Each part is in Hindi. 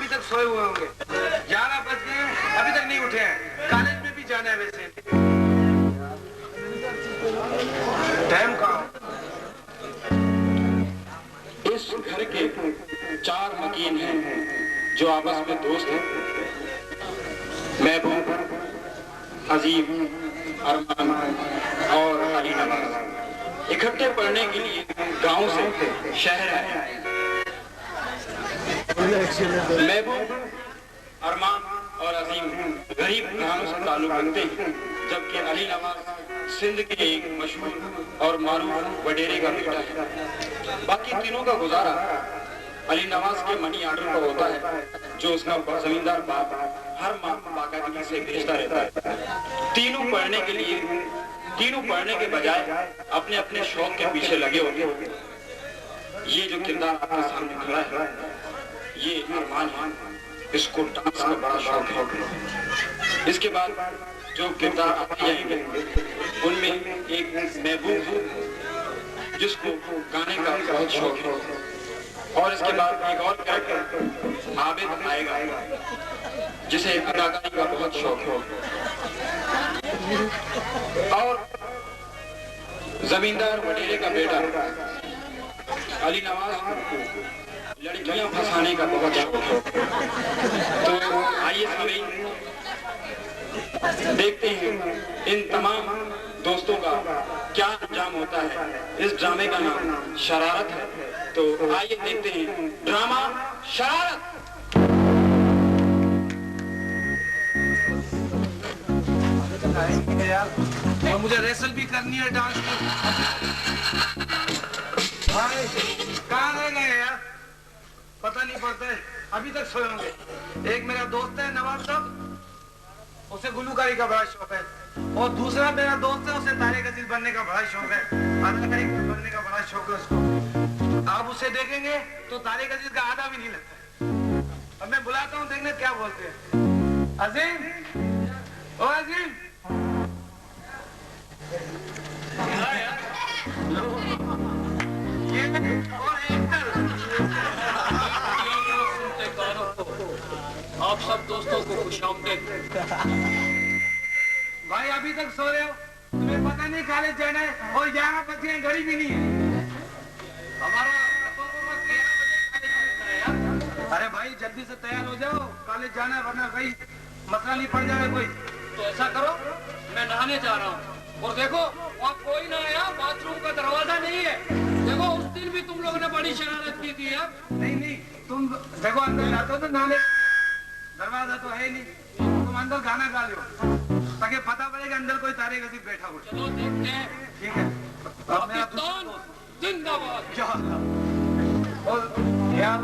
अभी तक सोए हुए होंगे। 11 बज गए अभी तक नहीं उठे हैं। कॉलेज में भी जाना है वैसे। टाइम कहाँ? इस घर के 4 मकीन हैं जो आपस में दोस्त हैं। महबूब, अजीम, अरमान और अली नवाज इकट्ठे पढ़ने के लिए गांव से शहर आए। महबूब, अरमान और अजीम गरीब घरानों से ताल्लुक रखते हैं, जबकि अली नवाज सिंध के एक मशहूर और मारूफ वडेरे का बेटा है। बाकी तीनों का गुजारा अली नवाज के मनी ऑर्डर पर होता है, जो उसका जमींदार बाप हर माह बाकायदगी से भेजता रहता है। तीनों पढ़ने के बजाय अपने अपने शौक के पीछे लगे होते हैं। ये जो किरदार आपके सामने खड़ा है, ये अरमान है। इसको डांस का बड़ा शौक है। इसके बाद जो किरदार आते जाएंगे उनमें एक महबूब जिसको गाने का बहुत शौक है, और इसके बाद एक और कैरेक्टर आबिद आएगा जिसे अदाकारी का बहुत शौक है। और जमींदार वडेरे का बेटा अली नवाज को लड़कियां फंसाने का बहुत शौक है। तो आइए सभी देखते हैं इन तमाम दोस्तों का क्या अंजाम होता है। इस ड्रामे का नाम शरारत है, तो आइए देखते हैं ड्रामा शरारत। और मुझे रेसल भी करनी है डांस की। भाई कहाँ रह गए यार? पता नहीं पड़ता है, अभी तक सोए होंगे। एक मेरा दोस्त है नवाज साहब, उसे गुलूकारी का बड़ा शौक है। और दूसरा मेरा दोस्त है, उसे तारे गजील बनने का बड़ा शौक है, अदाकारी बनने का बड़ा शौक है उसको। आप उसे देखेंगे तो तारे गजील का आधा भी नहीं लगता। अब मैं बुलाता हूँ, देखने क्या बोलते हैं। अजीम, ओ अजीम, ये और एक्टर। आप सब दोस्तों को खुशामदीद। भाई अभी तक सो रहे हो? तुम्हें पता नहीं कॉलेज जाना है और 11 बजे घड़ी भी नहीं है। हमारा अरे भाई जल्दी से तैयार हो जाओ, कॉलेज जाना है, वरना कहीं मसला नहीं पड़ जाए कोई। तो ऐसा करो, मैं नहाने जा रहा हूँ। और देखो वहाँ कोई ना आया, बाथरूम का दरवाजा नहीं है। देखो उस दिन भी तुम लोगों ने बड़ी शरारत की थी यार। नहीं तुम देखो अंदर जाते हो तो नहाने, दरवाजा तो है नहीं। तुम अंदर गाना गा लो ताकि पता पड़ेगा अंदर कोई तारे गजीब बैठा हो। चलो देखते हैं। ठीक है, पाकिस्तान जिंदाबाद। यार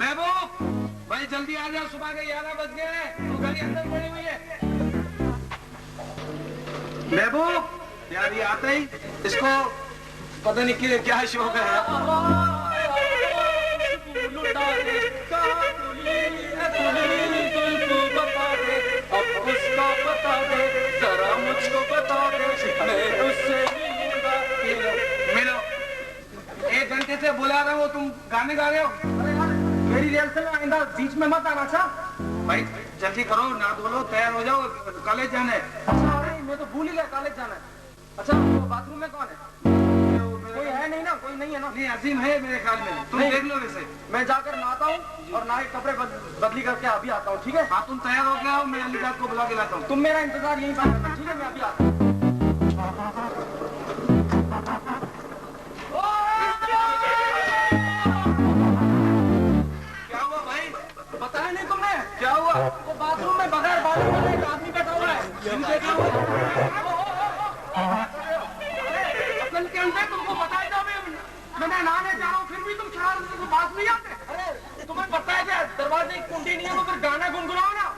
महबूब भाई जल्दी आ जाओ, सुबह के 11 बज गए हैं, तो गाड़ी अंदर पड़ी हुई है। महबूब यार ये आता ही, इसको पता नहीं क्या शौक है। अब उसका बता दे, जरा मुझको बता दे, मैं उससे मिलो। 1 घंटे से बुला रहा हूँ, तुम गाने गा रहे हो। मेरी रिहर्सल में आइंदा बीच में मत आना। अच्छा भाई जल्दी करो, ना धो तैयार हो जाओ, कॉलेज जाना है। अच्छा अरे मैं तो भूल ही गया कॉलेज जाना है। अच्छा तो बाथरूम में कौन है? कोई है नहीं ना? कोई नहीं है ना? नहीं अजीम है मेरे ख्याल में, तुम देख लो। वैसे मैं जाकर नहाता हूँ और नहा के कपड़े बदली करके अभी आता हूँ। ठीक है? हाँ तुम तैयार हो गए हो, मैं अलीजाद को बुला के लाता हूँ। तुम मेरा इंतजार यहीं पर करना। ठीक है मैं अभी आता हूँ। क्या हुआ भाई? बताया नहीं तुमने? क्या हुआ? वो बाथरूम में बगैर बाथरूम में एक आदमी बैठा हुआ है। के अंदर तुमको बताया था मैंने नहाने जा रहा हूँ, फिर भी तुम शरारत से बात नहीं आते। अरे तुम्हें पता है क्या दरवाजे की कुंडी नहीं है तो फिर गाना गुनगुनाओ ना।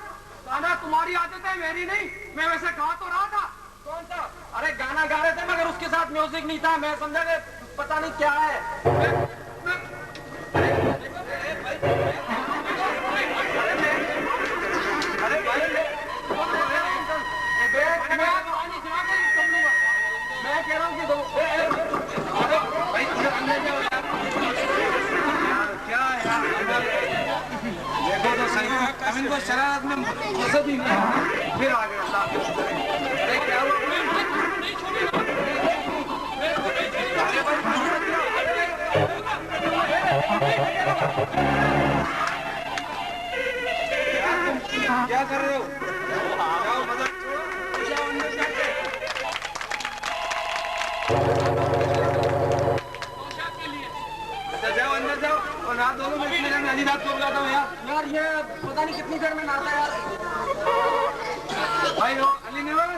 गाना तुम्हारी आदत है, मेरी नहीं। मैं वैसे गा तो रहा था। कौन सा? अरे गाना गा रहे थे मगर उसके साथ म्यूजिक नहीं था। मैं समझा कि पता नहीं क्या है। अरे भाई मैं कह रहा हूँ कि क्या है यार? अब इनको शरारत में फुर्सत ही नहीं है। फिर आ गया अल्लाह के। अरे क्या हुआ? क्या कर रहे हो? जाओ मदद छोड़ो, जाओ अंदर जाके। अच्छा जाओ अंदर जाओ और रात दोनों में इतने में अली रात को बुलाता हूँ यार ये पता नहीं कितनी देर में नाता है यार। भाई हो अली नवाज,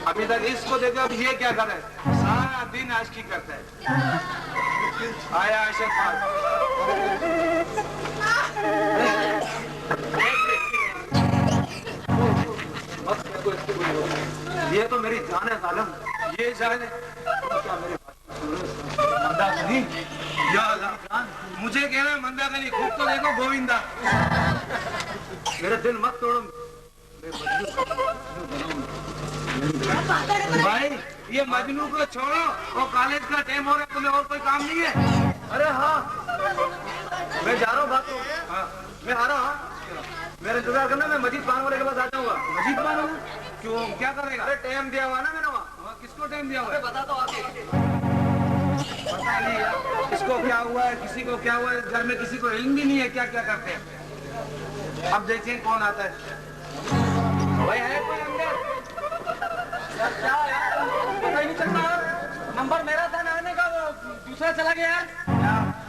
अभी तक इसको देखो, अब ये क्या कर रहा है? सारा दिन आशिकी करता है। आया आशिक ये तो मेरी जान है सालम, ये जान है क्या मेरे मंदाकनी? या अल्लाह, मुझे कहना है मंदाकनी, खूब तो देखो गोविंदा। मेरा दिल मत तोड़ो भाई, ये मजनू को छोड़ो, वो कॉलेज का टाइम हो रहा है, तुम्हें और कोई काम नहीं है? अरे हाँ, मैं जा रहा हूँ बात को। हाँ मैं आ रहा हूँ, मेरा इंतजार करना, मैं मजीद पान वाले के पास आ जाऊंगा। मजीद पान? क्यों, क्या करेगा? अरे टाइम दिया हुआ ना मैंने वहाँ। किसको टाइम दिया हुआ है? बता दो आगे। पता नहीं यार, किसको क्या हुआ है, किसी को क्या हुआ है, घर में किसी को इल्म भी नहीं है क्या क्या करते हैं। अब देखिए कौन आता है। भाई है कोई अंदर? यार क्या यार, पता ही नहीं चल रहा। नंबर मेरा था नहाने का, वो दूसरा चला गया यार।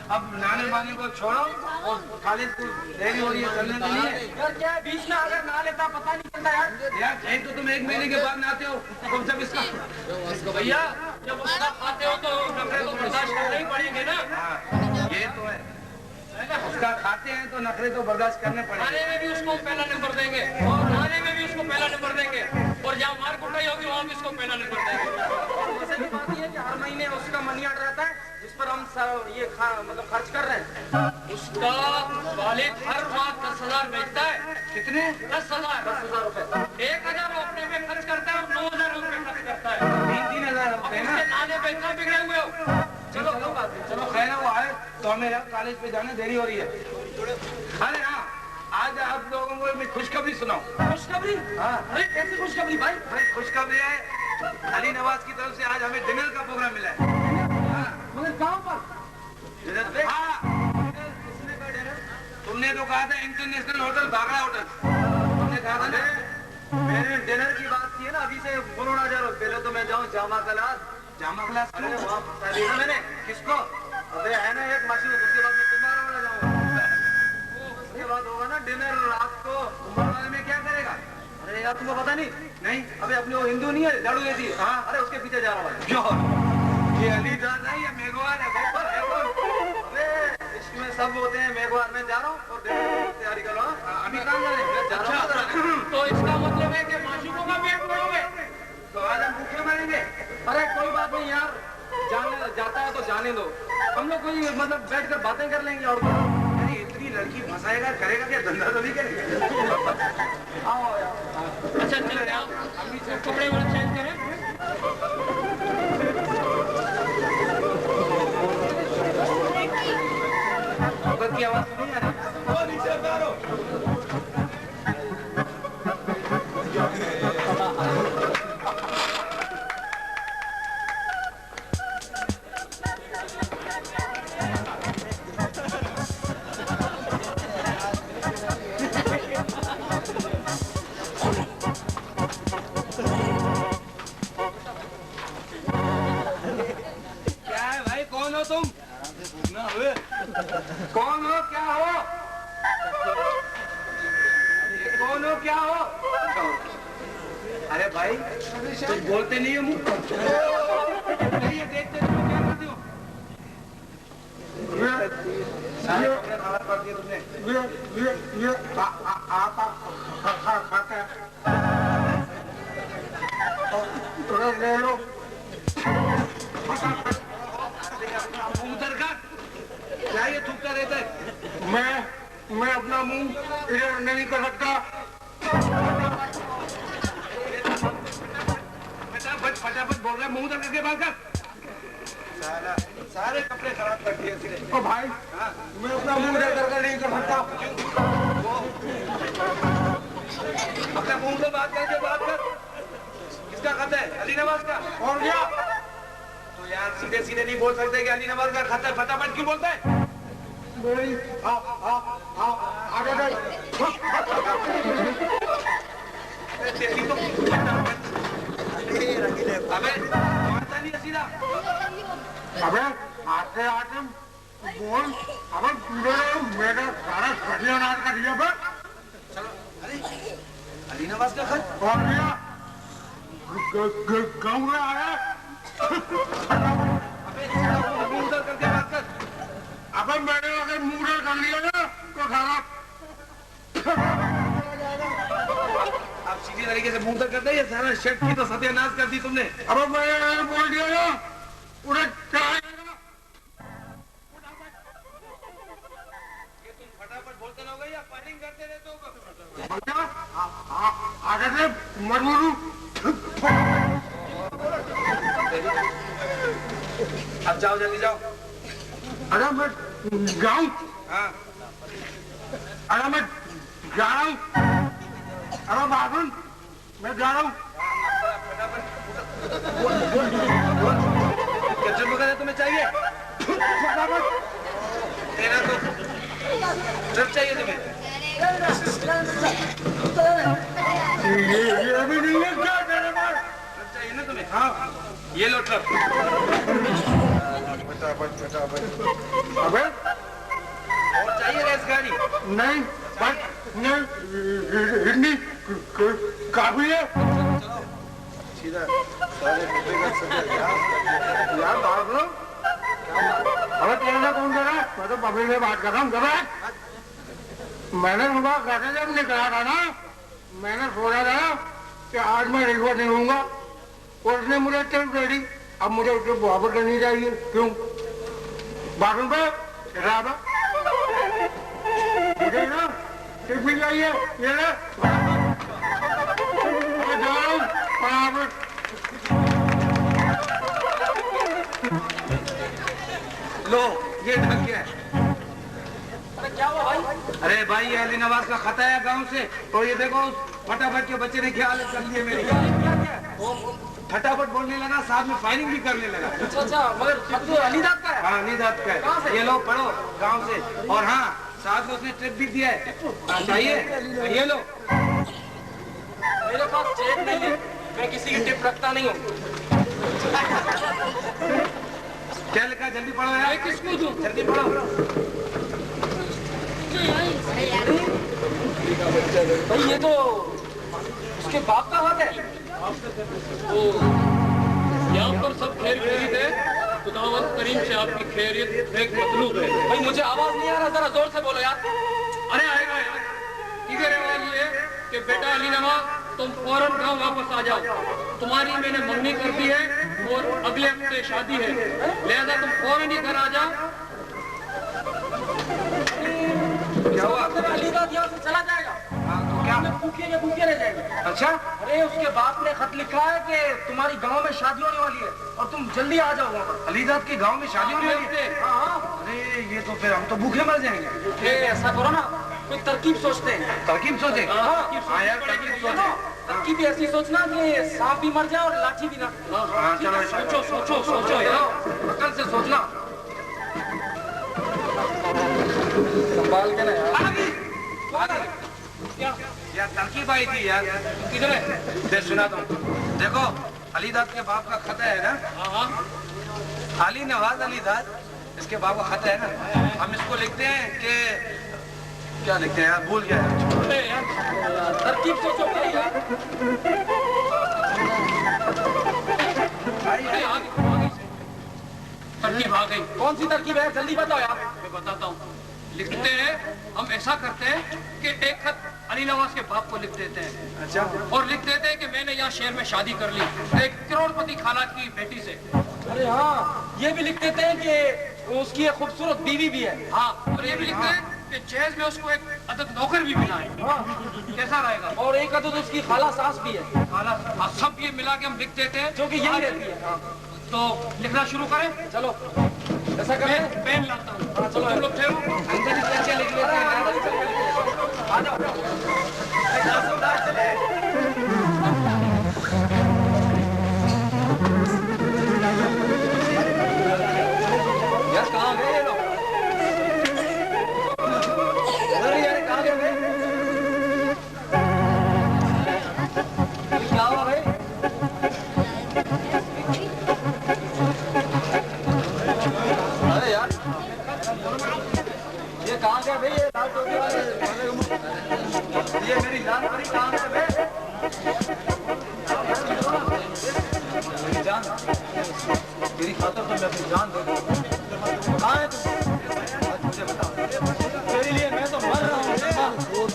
अब नाने बाने को छोड़ो और कॉलेज को देरी हो रही है चलने के लिए। यार क्या है, बीच में अगर नहा लेता पता नहीं चलता यार। यार कहीं तो तुम 1 महीने के बाद नहाते हो, तुम जब इसका भैया जब उसका खाते हो तो नखरे तो बर्दाश्त करने ही पड़ेंगे ना। हाँ, ये तो है, उसका खाते हैं तो नखरे तो बर्दाश्त करने पड़ेंगे। खाने में भी उसको पहला नंबर देंगे और नहाने में भी उसको पहला नंबर देंगे और जहाँ मार कुटाई होगी वहाँ भी उसको पहला नंबर देंगे। वैसे भी बात ये है कि हर महीने उसका मनी ऑर्डर रहता है जिस पर हम ये मतलब खर्च कर रहे हैं। उसका वालिद हर माह 10,000 भेजता है। कितने? 10,000 रुपए। 1,000 वो अपने पे खर्च करता है और 9,000 रुपए खर्च करता है। 3-3 हजार रुपए ना। उसके नाने पे इतना बिगड़े हुए हो। चलो चलो खैर है, वो आए तो हमें कॉलेज पे जाने देरी हो रही है। अरे हाँ, आज आप लोगों को मैं खुशखबरी सुनाऊं। खुशखबरी? हाँ। अरे कैसी खुशखबरी भाई? भाई खुशखबरी है, अली नवाज की तरफ से आज हमें डिनर का प्रोग्राम मिला है। मगर कहाँ पर? डिनर पे? हाँ, किसने कहा डिनर? तुमने तो कहा था इंटरनेशनल होटल, बागड़ा होटल। तुमने कहा था ना। मैंने डिनर की बात की है ना, अभी से बोलो ना जा रहा। पहले तो मैं जाऊँ जामा क्लास। जामा क्लास? अरे वहाँ शादी है ना मैंने। किसको? अबे है ना एक मासी, उसके बाद मैं तुम्हारा वाला जाऊँगा। उसके बाद होगा ना डिनर रात को। तुम्हारे वाले में क्या करेगा? अरे यार तुम्हें पता नहीं? नहीं। अबे अपनी वो हिंदू नहीं है, झाड़ू देती है। हाँ। अरे उसके पीछे जा रहा हूँ। क्यों? ये अली दादा है या मेघवाल है? भाई पर है कौन? अबे इसमें सब होते हैं। मेघवार में जा रहा हूँ और डिनर की तैयारी कर रहा हूँ। अभी कहाँ जा रहे हैं? जा रहा हूँ। तो इसका मतलब है कि माशूकों का पेट भरोगे। तो आज हम भूखे मरेंगे। अरे कोई बात नहीं यार, जाने जाता है तो जाने दो। हम लोग कोई मतलब बैठ कर बातें कर लेंगे और अरे इतनी लड़की फंसाएगा, करेगा क्या? धंधा तो नहीं करेगा। आओ यार। अच्छा चलते आओ, कपड़े वाले चेंज करें। की आवाज सुनी है ना? कौन हो, क्या हो? कौन हो, क्या हो? अरे भाई कुछ बोलते नहीं हो, मुंह ये देखते हो क्या करते हो? सारे कपड़े खराब कर दिए तुमने। थोड़ा ले लो। मुंह दरगाह क्या ये थूकता रहता है? मैं अपना मुंह इधर नहीं कर सकता। फटाफट बोल रहा है, मुंह दरगाह के बात कर। सारे कपड़े खराब कर दिए इसने। ओ भाई, मैं अपना मुंह इधर कर नहीं कर सकता। बात करके बात कर। किसका खत है? अली नवाज का। और क्या? तो यार सीधे सीधे नहीं बोल सकते कि अली नवाज का खत है, फटाफट क्यों बोलता है? तेरी तो अबे मारता नहीं है सीधा। अबे आते आते बोल, अबे मेरा सारा सत्यानाश कर दिया बे। चलो अरे अली नवाज का खत। और क्या? गाँव में आया। अबे मुंह उधर करके बात कर। अबे मैंने अगर मुंह उधर कर लिया ना तो सारा आप सीधी तरीके से मुंह उधर करते हैं, ये सारा शर्ट की तो सत्यानाश कर दी तुमने। अबे मैंने बोल दिया ना उन्हें क्या फटाफट बोलते रहोगे या फायरिंग करते रहते हो? आगे से मत बोलूं। अब जाओ जल्दी जाओ। अरे मैं जाऊं? हाँ अरे मैं जा रहा हूँ। अरे बाबुल मैं जा रहा हूँ। गजब वगैरह तुम्हें चाहिए? तेरा तो जब चाहिए तुम्हें? ये भी नहीं है क्या तेरे पास? ट्रक चाहिए ना तुम्हें? हाँ ये लो ट्रक। अबे और चाहिए रेस गाड़ी? नहीं बस नहीं हिंदी काफी है। सीधा यार बात लो। अबे तेरे से कौन कर रहा है? मैं तो पब्लिक में बात कर रहा हूँ। मैंने सुबह कहते जब निकला था ना, मैंने सोचा था कि आज मैं रिश्वत नहीं लूंगा और उसने मुझे टिप दे दी। अब मुझे उससे वापस करनी चाहिए। क्यों? बाथरूम पे शराब है। मुझे ना टिप भी चाहिए। ये ले जा रहा हूँ। लो ये ढक गया है। क्या हुआ भाई? अरे भाई ये अली नवाज का खत आया गांव से, तो ये देखो फटाफट के बच्चे ने क्या हालत कर ली है मेरी। फटाफट बोलने लगा, साथ में फायरिंग भी करने लगा। अच्छा मगर खत तो अलीदाद का है। हाँ अलीदाद का है। ये लो पढ़ो गांव से। और हाँ साथ में उसने ट्रिप भी दिया है। चाहिए? ये लो। मेरे पास चेक नहीं है, मैं किसी की टिप रखता नहीं हूँ। क्या लिखा? जल्दी पढ़ो यार। किसको दूं? जल्दी पढ़ो। भाई ये तो उसके बाप का हाथ है। यहाँ पर सब खैर खैरियत है। खुदावंद करीम से आपकी खैरियत एक मतलूब है। भाई मुझे आवाज नहीं आ रहा, जरा जोर से बोलो यार। अरे आएगा यार। इधर आवाज ये कि बेटा अली नवाज तुम फौरन गांव वापस आ जाओ। तुम्हारी मैंने मंगनी कर दी है और अगले हफ्ते शादी है, लिहाजा तुम फौरन ही घर आ जाओ। क्या हुआ? अलीदाद यहाँ से चला जाएगा। हाँ तो क्या? भूखे रह जाएंगे। अच्छा अरे उसके बाप ने खत लिखा है कि तुम्हारी गांव में शादी होने वाली है और तुम जल्दी आ जाओ वहाँ पर। अलीदाद के गांव में शादी होने वाली है? हाँ अरे ये तो फिर हम तो भूखे मर जाएंगे। ऐसा करो ना, कोई तरकीब सोचते हैं। तरकीब सोचे? हाँ यार तरकीब सोचे। तरकीब ऐसी सोचना कि सांप भी मर जाए और लाठी भी ना। हाँ चलो सोचो सोचो सोचो यार, अकल से सोचना। संभाल के ना यार तरकीब आई थी यार। किधर है? दे सुना दो। देखो अलीदाद के बाप का खत है ना, हाँ अली नवाज अलीदाद इसके बाप का खत है ना। हम इसको लिखते हैं कि क्या लिखते हैं यार, भूल गया यार। अरे यार तरकीब सोचो भाई यार। अरे आगे तरकीब आ गई। कौन सी तरकीब है? जल्दी बताओ यार। मैं बताता हूँ। लिखते हैं, हम ऐसा करते हैं कि एक खत अली नवाज के बाप को लिख देते हैं। अच्छा और लिख देते हैं कि मैंने यहाँ शहर में शादी कर ली एक करोड़पति खाला की बेटी से। अरे हाँ, ये भी लिख देते हैं कि उसकी एक खूबसूरत बीवी भी है। हाँ और ये भी लिखते हैं कि जहेज में उसको एक अदद नौकर भी मिला है। हाँ, कैसा रहेगा? और एक अदद उसकी खाला सास भी है, खाला हाँ, सब ये मिला के हम लिख देते हैं। जो कि यही रहती है। हाँ, तो लिखना शुरू करें। चलो ऐसा करें। मैं पेन लाता हूँ। हाँ, चलो तुम लोग ठहरो। अंदर ही चल के लिख लेते हैं। आ जाओ। आज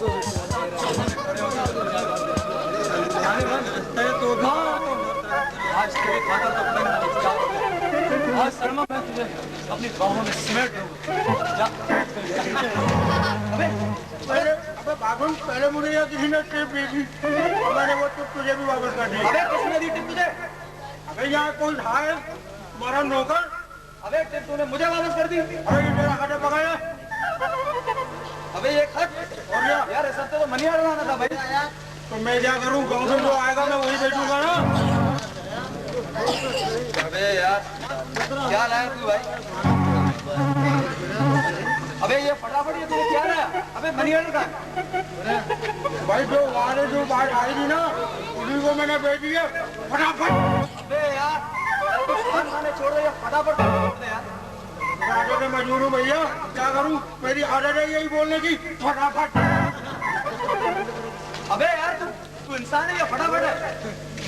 तेरी खाता तो बंद नहीं जाओ। आज शर्मा मैं तुझे अपनी बाहों में समेट दूंगा। जा। अबे बाबू पहले मुझे या किसी ने टिप दी थी, मैंने वो टिप तुझे भी वापस कर दी। अबे किसने दी टिप तुझे? अबे यहाँ कोई था हमारा नौकर। अबे टिप तूने मुझे वापस कर दी। अरे ये मेरा खटा पकाया। अबे ये खट और यार इस हफ्ते तो मनी ऑर्डर आना था भाई। तो मैं क्या करूँ, गाँव से जो आएगा मैं वही बेचूंगा ना। अबे यार क्या लाया तू भाई? अबे ये फटाफट ये तूने क्या लाया? अबे मनी ऑर्डर का भाई जो वाले जो बात आई थी ना उन्हीं को मैंने बेच दिया फटाफट। अबे यार तो खान खाने छोड़ दे, फटाफट छोड़ दे यार। आगे से मजबूर हूँ भैया, क्या करूँ, मेरी आदत है यही बोलने की फटाफट। अबे यार तू इंसान है या फटाफट है?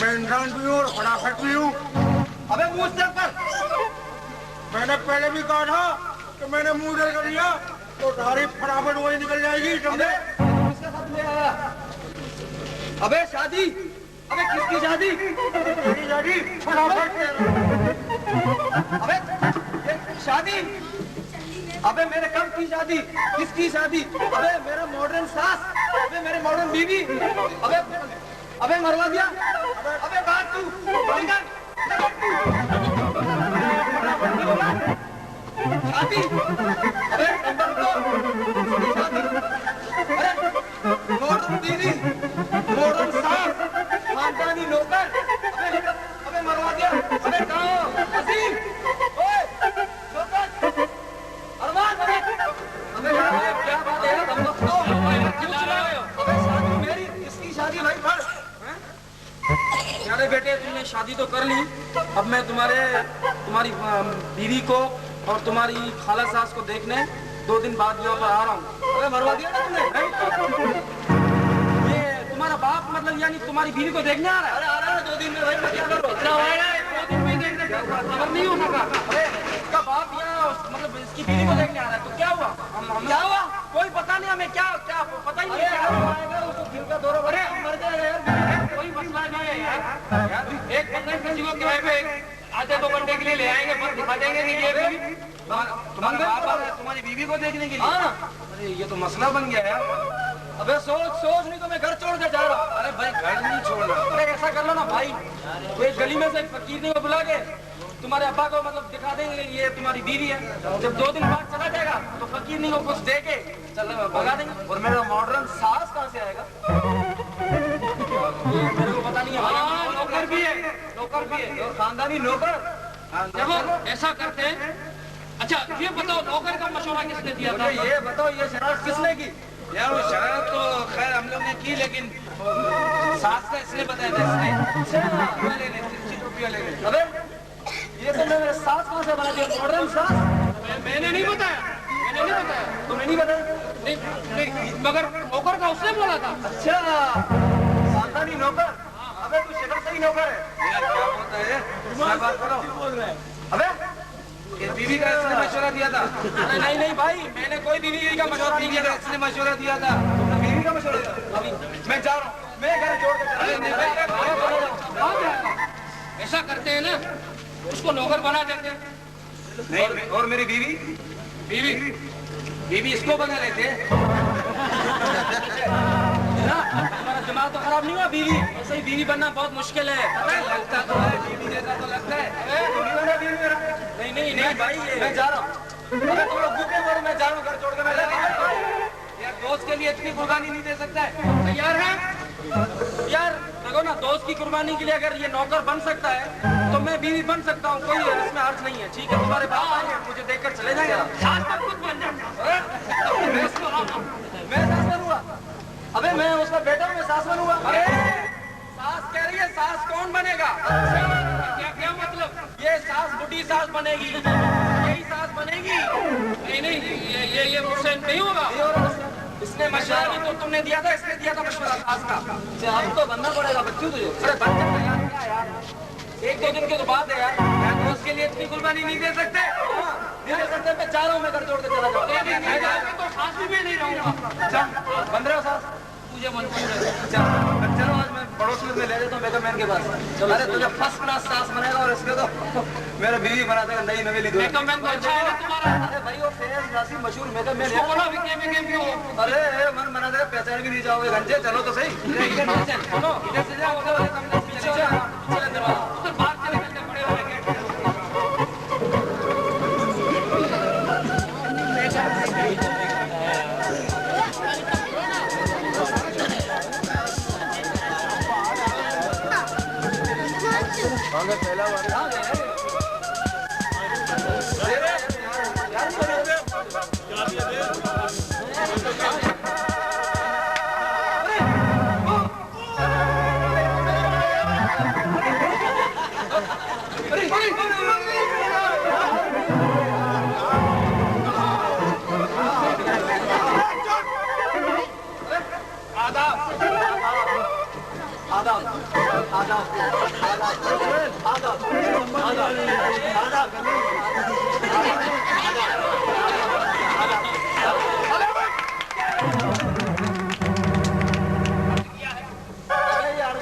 मैं इंसान भी हूँ और फटाफट भी हूँ। अबे मुंह से कर। मैंने पहले भी कहा था कि मैंने मुंह जल कर लिया तो सारी फटाफट वही निकल जाएगी। अबे किसके साथ ले आया? अबे शादी? अबे किसकी शादी? मेरी शादी फटाफट। अबे ये शादी? अबे मेरे कब की शादी? किसकी शादी? अबे मेरा मॉडर्न सास, अबे मेरे मॉडर्न बीवी, अबे मरवा दिया। अबे बात तू शादी? अबे नंबर दो शादी। अरे मॉडर्न बीवी, मॉडर्न सास, खानदानी नौकर, अबे मरवा दिया। अबे कहाँ हो? अजीम, ओए शौकत, अरमान, अबे यार क्या बात है यार, हम लोग तो पूछ रहे हो। अबे शादी मेरी, इसकी शादी भाई पर। अरे बेटे तुमने शादी तो कर ली, अब मैं तुम्हारी बीवी को और तुम्हारी खाला सास को देखने 2 दिन बाद यहाँ पर आ रहा हूँ। अबे मरवा दिया ना तुमने? ये तुम्हारा बाप मतलब यानी तुम्हारी बीवी को देखने आ रहा है? अरे आ रहा है 2 दिन में भाई, मैं क्या करूँ? इतना आएगा 2 दिन में देखने का खबर नहीं हो सका। अरे इसका बाप यहाँ मतलब इसकी बीवी को देखने आ रहा है तो क्या हुआ? हम क्या हुआ? कोई पता नहीं हमें, क्या क्या पता ही नहीं अरे क्या वो हुआ। आएगा, उसको दिल का दौरा पड़ेगा, मर जाएगा यार। कोई मसला नहीं है यार, एक बंदे किसी को किराए पे आधे 2 घंटे के लिए ले आएंगे, पर दिखा देंगे कि ये बीवी तुम्हारा बाप आ रहा है तुम्हारी बीवी को देखने के लिए। हाँ, अरे ये तो मसला बन गया यार। अबे सोच नहीं तो मैं घर छोड़ के जा रहा हूँ। अरे भाई घर नहीं छोड़ना। अरे ऐसा कर लो ना भाई, कोई गली में से फकीर को बुला के तुम्हारे अब्बा को मतलब दिखा देंगे ये तुम्हारी बीवी है। जब 2 दिन बाद चला जाएगा तो फकीर को कुछ दे के चल भगा देंगे। और मेरा मॉडर्न सास कहाँ से आएगा? ये मेरे को पता नहीं है भाई। नौकर भी है, नौकर भी है और खानदानी नौकर। देखो ऐसा करते हैं, अच्छा ये बताओ नौकर का मशवरा किसने दिया था? ये बताओ ये शरारत किसने की? यार वो शरारत तो खैर हम लोग ने की, लेकिन सास का इसने बताया था। इसने अबे ये सब मेरे सास कहाँ से बना दिया? मॉडर्न सास मैंने नहीं बताया, मैंने नहीं बताया। तुमने नहीं बताया? नहीं, मगर नौकर का उसने बोला था। अच्छा खानदानी नौकर। अबे तू शक्ल से ही नौकर है यार, क्या बोलता है? मैं बात कर रहा हूँ। अबे ये बीवी का इसने मशवरा दिया था? अरे नहीं भाई, मैंने कोई बीवी का मशवरा नहीं दिया था। इसने मशवरा दिया था? तुमने बीवी का मशवरा दिया? अभी मैं जा रहा हूँ, मैं घर छोड़ के जा रहा हूँ। ऐसा करते हैं ना, उसको नौकर बना देते हैं। नहीं और मेरी बीवी बीवी इसको बना लेते हैं। तुम्हारा दिमाग तो खराब नहीं हुआ? बीवी ऐसे ही बीवी बनना बहुत मुश्किल है, पता है? लगता तो है बीवी जैसा तो लगता है। बीवी बना बीवी मेरा। नहीं भाई, मैं जा रहा हूँ। अरे तुम लोग भूखे मरो, मैं जा रहा हूँ घर छोड़ के। मैं यार दोस्त के लिए इतनी कुर्बानी नहीं दे सकता है। तैयार है यार? देखो ना, दोस्त की कुर्बानी के लिए अगर ये नौकर बन सकता है तो मैं बीवी बन सकता हूँ, कोई इसमें अर्थ नहीं है। ठीक है, तुम्हारे पास आएंगे, मुझे देखकर चले जाएंगे। मैं सास बनूंगा? अबे मैं उसका बेटा हूँ, मैं सास बनूंगा? अरे सास कह रही है, सास कौन बनेगा? क्या मतलब? ये सास बुढ़ी सास बनेगी, यही सास बनेगी? नहीं ये मुझसे नहीं होगा। इसने मशवरा भी तो तुमने दिया था, इसने दिया था मशवरा सास का। अब तो बनना पड़ेगा बच्चों तुझे। अरे बन सकता है यार, क्या यार, 1-2 दिन की तो बात है यार। मैं दोस्त के लिए इतनी कुर्बानी नहीं दे सकते। नहीं सकते, मैं जा रहा हूँ, मैं घर छोड़ के चला जाऊँ। तो फांसी में नहीं रहूंगा। चल, बन रहे हो साहब? मुझे मंजूर है। चलो आज मैं पड़ोस में ले जाता हूँ मेकअप के पास। अरे तुझे फर्स्ट क्लास सास बनाएगा और इसके तो मेरा बीवी बना देगा नई नवेली। मेकअप मैन तो अच्छा है ना तुम्हारा? अरे भाई वो फेस नासी मशहूर मेकअप मैन इसको बोलो विके क्यों? अरे मन बना देगा, पहचान भी नहीं जाओगे। घंटे चलो तो सही। चलो इधर से जाओ, पीछे दरवाजा उधर बाहर चले गए बड़े वाले गेट। पहला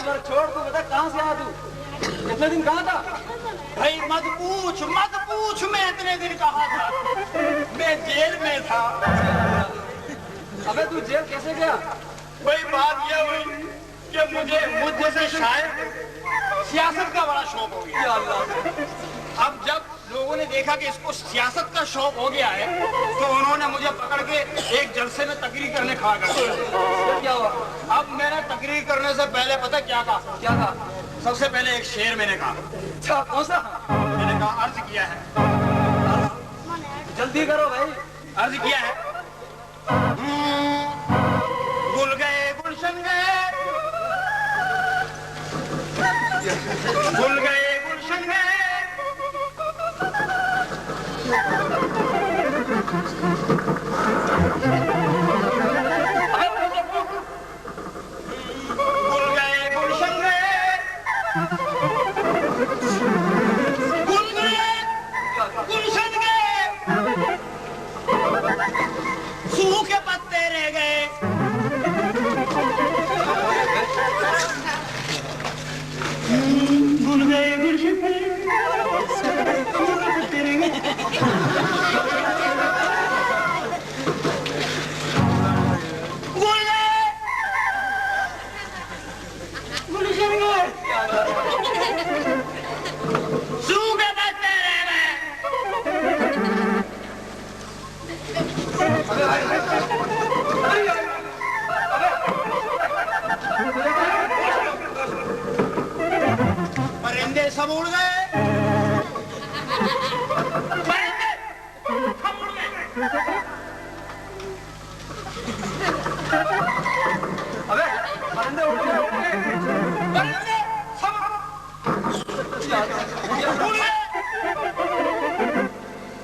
बार छोड़ तू, बता कहाँ से आया तू? इतने दिन कहाँ था? भाई मत पूछ मैं इतने दिन कहाँ था। मैं जेल में था। अबे तू जेल कैसे गया? भाई बात यह हुई कि मुझ जैसे शायर सियासत का बड़ा शौक हो गया। या अल्लाह। अब जब लोगों ने देखा कि इसको सियासत का शौक हो गया है तो उन्होंने मुझे पकड़ के एक जलसे में तकरीर करने खड़ा कर दिया। क्या हुआ? अब मैंने तकरीर करने से पहले पता क्या कहा? क्या कहा? सबसे पहले एक शेर मैंने कहा। अच्छा कौन सा? मैंने कहा अर्ज किया है। जल्दी करो भाई। अर्ज किया है। गुल गए गुलशन गए, गुल गए गुलशन गए, गुल गए गुलशन गए, गुल गए गुलशन गए, सूखे पत्ते रह गए। गुल गए गुलशन गए, सूखे पत्ते रह गए। गुल गए गुलशन गए, सूखे पत्ते रह गए। परिंदे सब उड़ गए, परिंदे सब उड़ गए। अबे परिंदे उड़ गए। परिंदे सब उड़ गए,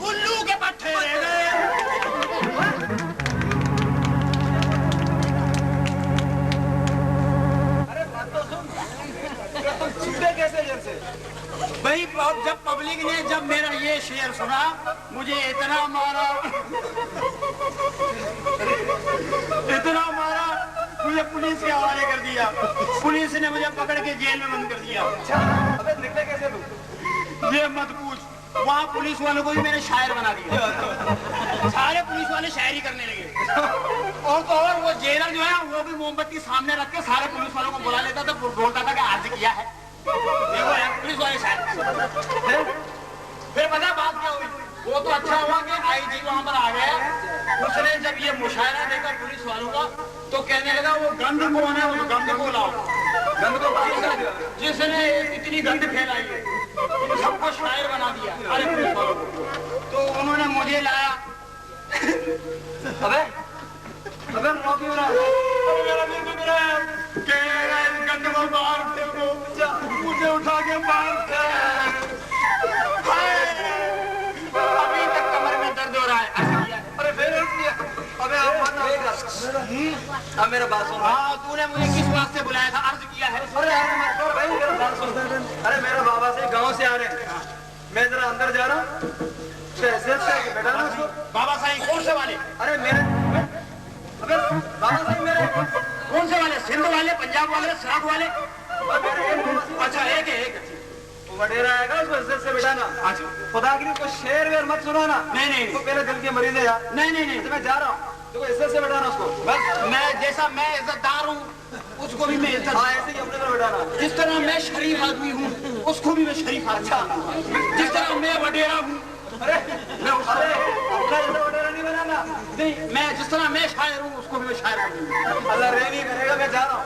उल्लू के पट्टे रह गए। अरे बात तो सुन, तुम छूटे कैसे जेल से? भाई जब पब्लिक ने जब मेरा ये शेर सुना मुझे इतना मारा मुझे पुलिस के हवाले कर दिया। पुलिस ने मुझे पकड़ के जेल में बंद कर दिया। अच्छा अबे निकले कैसे तू? ये मत पूछ, वहाँ पुलिस वालों को भी मैंने शायर बना दिया। सारे पुलिस वाले शायरी करने लगे। और तो और वो जेलर जो है वो भी मोमबत्ती सामने रख के सारे पुलिस वालों को बुला लेता था, बोलता था कि अर्ज किया है। देखो यार पुलिस वाले शायर। फिर पता बात क्या हुई? वो तो अच्छा हुआ कि आईजी वहां पर आ गया। उसने जब ये मुशायरा देखा पुलिस वालों का तो कहने लगा वो गंद कौन है, उस गंद को लाओ। गंद को जिसने इतनी गंद फैलाई है सबको शायर बना दिया। अरे पुलिस वालों को तो उन्होंने मुझे लाया। अबे अबे रॉकी हो रहा है। गंद को मार दे, मुझे उठा के मार दे। अभी तक कमर में दर्द हो रहा है। अरे फिर अबे आप अब मेरा बात सुन। हाँ तूने मुझे किस वास्ते बुलाया था? अर्ज किया है। अरे यार मत करो भाई, मेरा बात सुन। अरे मेरा बाबा से गांव से आ रहे हैं, मैं जरा अंदर जा रहा हूँ, ऐसे बेटा ना उसको। बाबा साईं कौन से वाले? अरे मेरे, अबे बाबा साईं मेरे कौन से वाले? सिंध वाले, पंजाब वाले, सराग वाले? अच्छा एक है, एक वडेरा आएगा उसको इज्जत से बिठाना। अच्छा खुदा की कोई शेर वेर मत सुनाना। नहीं तो पहले दिल के मरीज है यार। नहीं तो मैं जा रहा हूँ, तो इज्जत से बिठाना उसको बस। मैं जैसा मैं इज्जतदार हूँ उसको भी मैं इज्जत, हाँ ऐसे ही अपने पर बिठाना। जिस तरह मैं शरीफ आदमी हूँ उसको भी मैं शरीफ आदमी हूँ। जिस तरह मैं वडेरा हूँ अरे मैं अरे अपना जैसा वडेरा नहीं बनाना। नहीं, मैं जिस तरह मैं शायर हूँ उसको भी मैं शायर हूँ। अल्लाह रे नहीं करेगा, मैं जा रहा हूँ।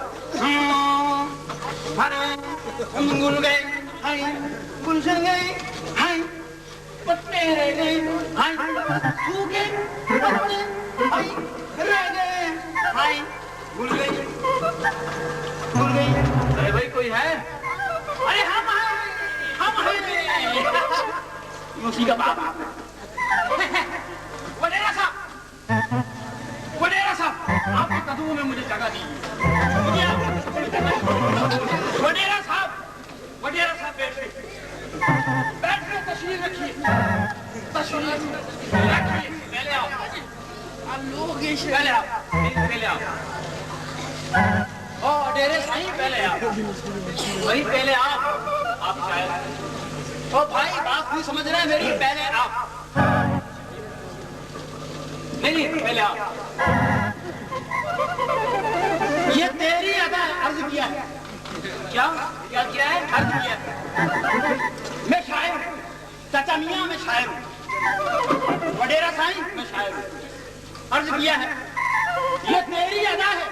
हम गुल गए हाय, गुलशन गए हाय, पत्ते रह गए हाय, सूखे पत्ते हाय रह गए हाय, गुल गई गुल गई। अरे भाई कोई है? अरे हम हैं उसी का बाप। वडेरा साहब, वडेरा साहब, आपके कदमों में मुझे जगह दीजिए। वडेरा साहब, वडेरा साहब बैठ कर तशरीफ रखिए, तशरीफ रखिए। पहले आओ, पहले आओ, पहले आओ। ओ वडेरे साईं पहले आओ, भाई पहले आओ। आप शायद ओ भाई बात नहीं समझ रहे मेरी, पहले आओ। नहीं पहले आओ। ये तेरी अदा अर्ज किया है। क्या क्या किया है? अर्ज किया है। मैं शायर हूँ चाचा मियाँ, मैं शायर हूँ। वडेरा साईं मैं शायर हूँ। अर्ज किया है, ये तेरी अदा है,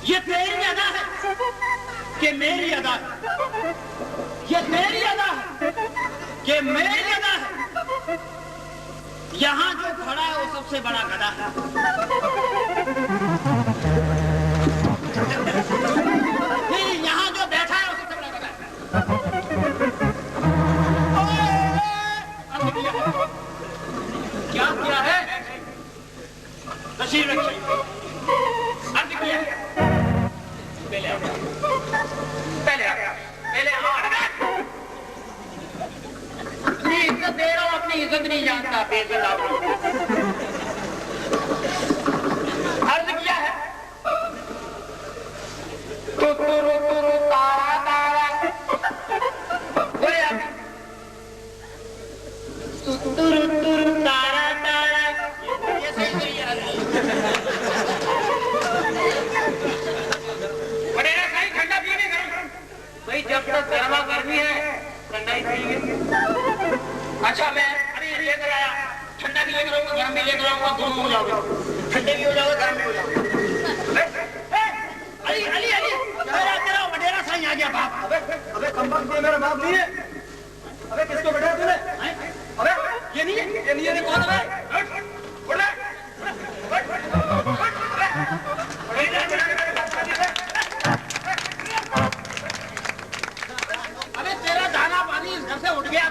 ये तेरी अदा है कि मेरी अदा है, ये तेरी अदा है कि मेरी अदा है। यहाँ जो खड़ा है वो सबसे बड़ा गधा है। नहीं, यहाँ जो बैठा है वो सबसे बड़ा गधा है। क्या किया है? तशरीफ रखिए। अर्ज किया है, पहले आओ, पहले आओ, पहले आओ। अपनी इज्जत दे रहा हूँ, अपनी इज्जत नहीं जानता, बेइज्जत आदमी। अर्ज किया है, तुरु तुरु तारा तारा, बोले आप, तुरु तुरु तारा तारा, ये सही सही है। वडेरा साईं ठंडा पिएंगे गरम? भाई जब तक गर्मा गर्मी है ठंडा ही पिएंगे। अच्छा मैं अरे लेकर आया, ठंडा भी लेकर आऊंगा, गर्म भी लेकर आऊंगा, दोनों हो जाओगे, ठंडे भी हो जाओगे, गर्म भी हो जाओगे। अली अली अली तेरा वडेरा साईं आ गया बाप। अबे कमबख्त, मेरा बाप नहीं है। अबे किसको बैठा तूने? अबे ये नहीं है, ये नहीं है, कौन है? अबे तेरा दाना पानी इस घर से उठ गया।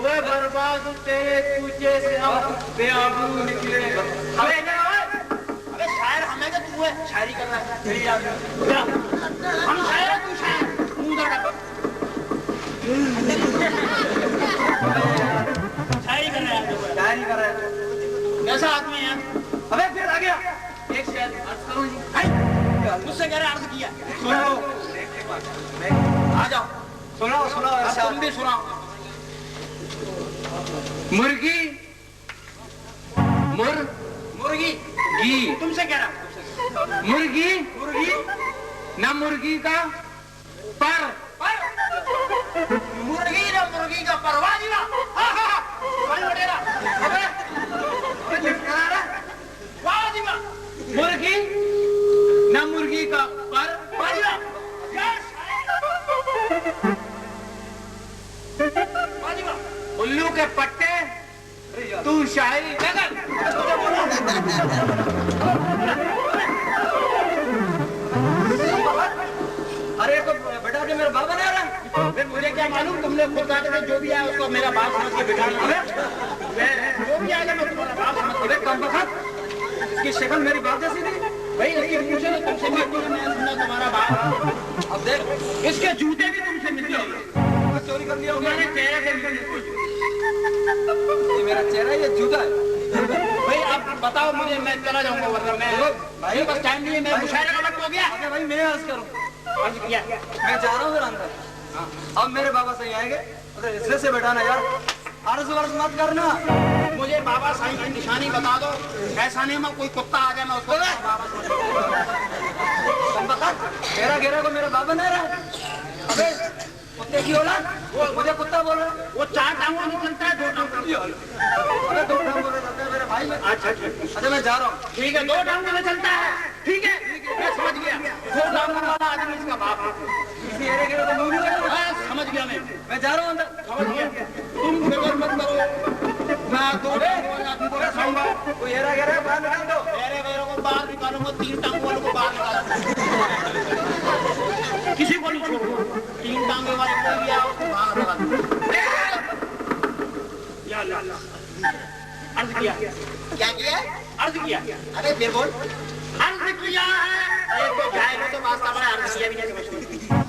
वे बर्बाद तेरे तुझे से हम बेआबरू निकले। अबे शायर हमें क्या, तू है शायरी कर रहा है? हम शायर है, तू शायर मुंह दौड़ा शायरी कर रहा है। शायरी कर रहा है। कैसा आदमी है? अबे फिर आ गया। एक शायर अर्ज करो जी। मुझसे कह रहे अर्ज किया। सुनो, आ जाओ, सुनो सुनो अब तुम भी सुनाओ। मुर्गी मुर्गी गी, तुमसे कह रहा हूँ, मुर्गी मुर्गी न मुर्गी का पर, मुर्गी ना मुर्गी का परवाह नहीं ना। वडेरा अबे करा रहा वाह जी वाह। मुर्गी न मुर्गी का पर, उल्लू के पट्टे तू शायरी नगर। अरे तो बेटा के मेरा बाबा बना रहा, फिर मुझे क्या मालूम, तुमने खुद कहा था जो भी आया उसको मेरा बाप समझ के बिठाना। जो भी आएगा मैं तुम्हारा बाप समझ के। कम वक्त इसकी शक्ल मेरी बाप जैसी थी। भाई इसके पूछे तो तुमसे मिलती है, मैं समझा तुम्हारा बाप। अब देख इसके जूते भी तुमसे मिलते हैं, चोरी कर लिया होगा। तुम्हारे चेहरे से मिलते हैं। ये मेरा चेहरा ये जूता है। भाई आप बताओ मुझे, मैं चला जाऊंगा वरना मैं भाई बस टाइम नहीं है, मैं मुशायरे का वक्त हो गया। अरे भाई मैं अर्ज करूं, अर्ज किया मैं जा रहा हूँ फिर अंदर। अब मेरे बाबा सही आएंगे, अरे इसलिए से बैठाना यार, अर्ज वर्ज मत करना। मुझे बाबा साईं की निशानी बता दो, ऐसा नहीं मैं कोई कुत्ता आ जाए मैं उसको बाबा मेरा घेरा को मेरा बाबा नहीं रहा। अबे कुत्ते की औलाद, वो मुझे कुत्ता बोल रहा है। वो 4 टांगों में चलता है, 2 टांगों में। अबे 2 टांग बोल रहे थे मेरे भाई में। अच्छा अच्छा मैं जा रहा हूँ। ठीक है, 2 टांगों में चलता है, ठीक है मैं समझ गया। 2 टांगों वाला आदमी इसका बाप है। इसी एरे घेरे को मुंह नहीं लगता। समझ गया मैं जा रहा हूँ अंदर। समझ गया। तुम फिक्र मत करो, मैं 2 टांगों वाला आदमी को रखाऊंगा। कोई एरा घेरा है, बाहर निकाल दो। मेरे वेरों को बाहर निकालूंगा, 3 टांगों वालों को बाहर निकालूंगा, किसी को नहीं छोड़ूंगा। 3 टांगे वाले कोई भी आओ उसको बाहर लगा दूंगा। या अल्लाह, अर्ज किया। क्या किया? अर्ज किया। अरे फिर बोल। अर्ज किया है। एक तो जाहिल हो तो वास्ता बड़ा, अर्ज किया भी नहीं समझते।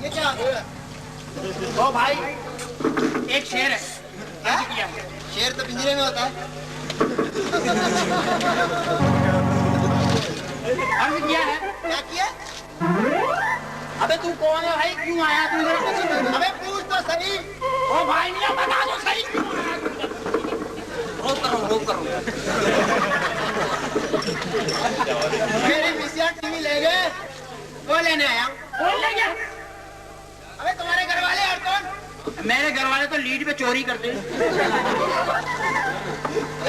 ये क्या है? ओ भाई, एक शेर है, अर्ज किया। शेर तो पिंजरे में होता है। अर्ज किया है। क्या किया? अबे तू कौन है भाई, क्यों आया तू इधर? अबे पूछ तो सही। ओ भाई नहीं बता दो सही। रोक करो। मेरी VCR टीवी ले गए, वो लेने आया। कौन ले गया? अबे तुम्हारे घर वाले और कौन? मेरे घर वाले तो लीड पे चोरी करते हैं,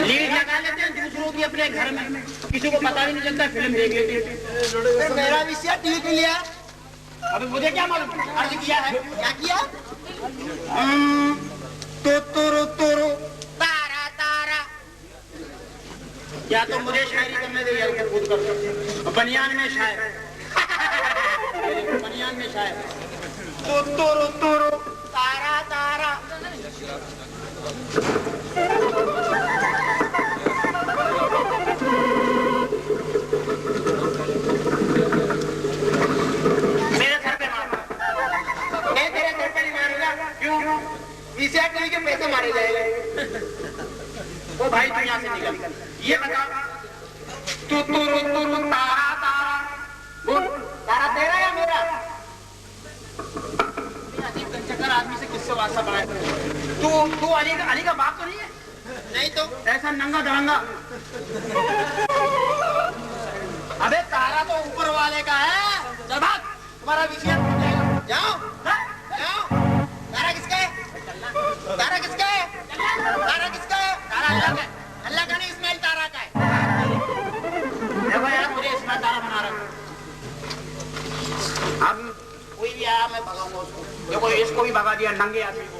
लीड लगा लेते हैं दूसरों की अपने घर में, किसी को पता भी नहीं चलता, फिल्म देख लेते हैं। फिर मेरा VCR टीवी क्यों लिया? अबे मुझे क्या मालूम, अर्ज किया है। क्या किया? तो तारा तारा। या तो मुझे शायरी करने दे या तो खुद कर। बनियान में शायर, बनियान में शायर। तो तारा तारा। मेरे सर पे मारो। मैं तेरे सर पे नहीं मारूंगा। क्यों? VCR टीवी के पैसे मारे जाएंगे। ओ भाई तू यहाँ से निकल। ये बता, तू तारा तारा बोल, तारा तेरा या मेरा? अजीब चक्कर आदमी से किससे वास्ता बनाए? तू अली का बाप तो नहीं है? नहीं तो ऐसा नंगा दरंगा। अबे तारा तो ऊपर वाले का है। चल भाग, तुम्हारा VCR टूट जाएगा। जाओ जाओ। तारा किसका है? तारा किसका है? तारा किसका है? तारा अल्लाह का है। अल्लाह का नहीं, इस्माइल तारा का है। देखो यार, मुझे इस्माइल तारा बना रहा है। अब कोई भी आया मैं भगाऊंगा उसको। देखो इसको भी भगा दिया, नंगे आदमी को।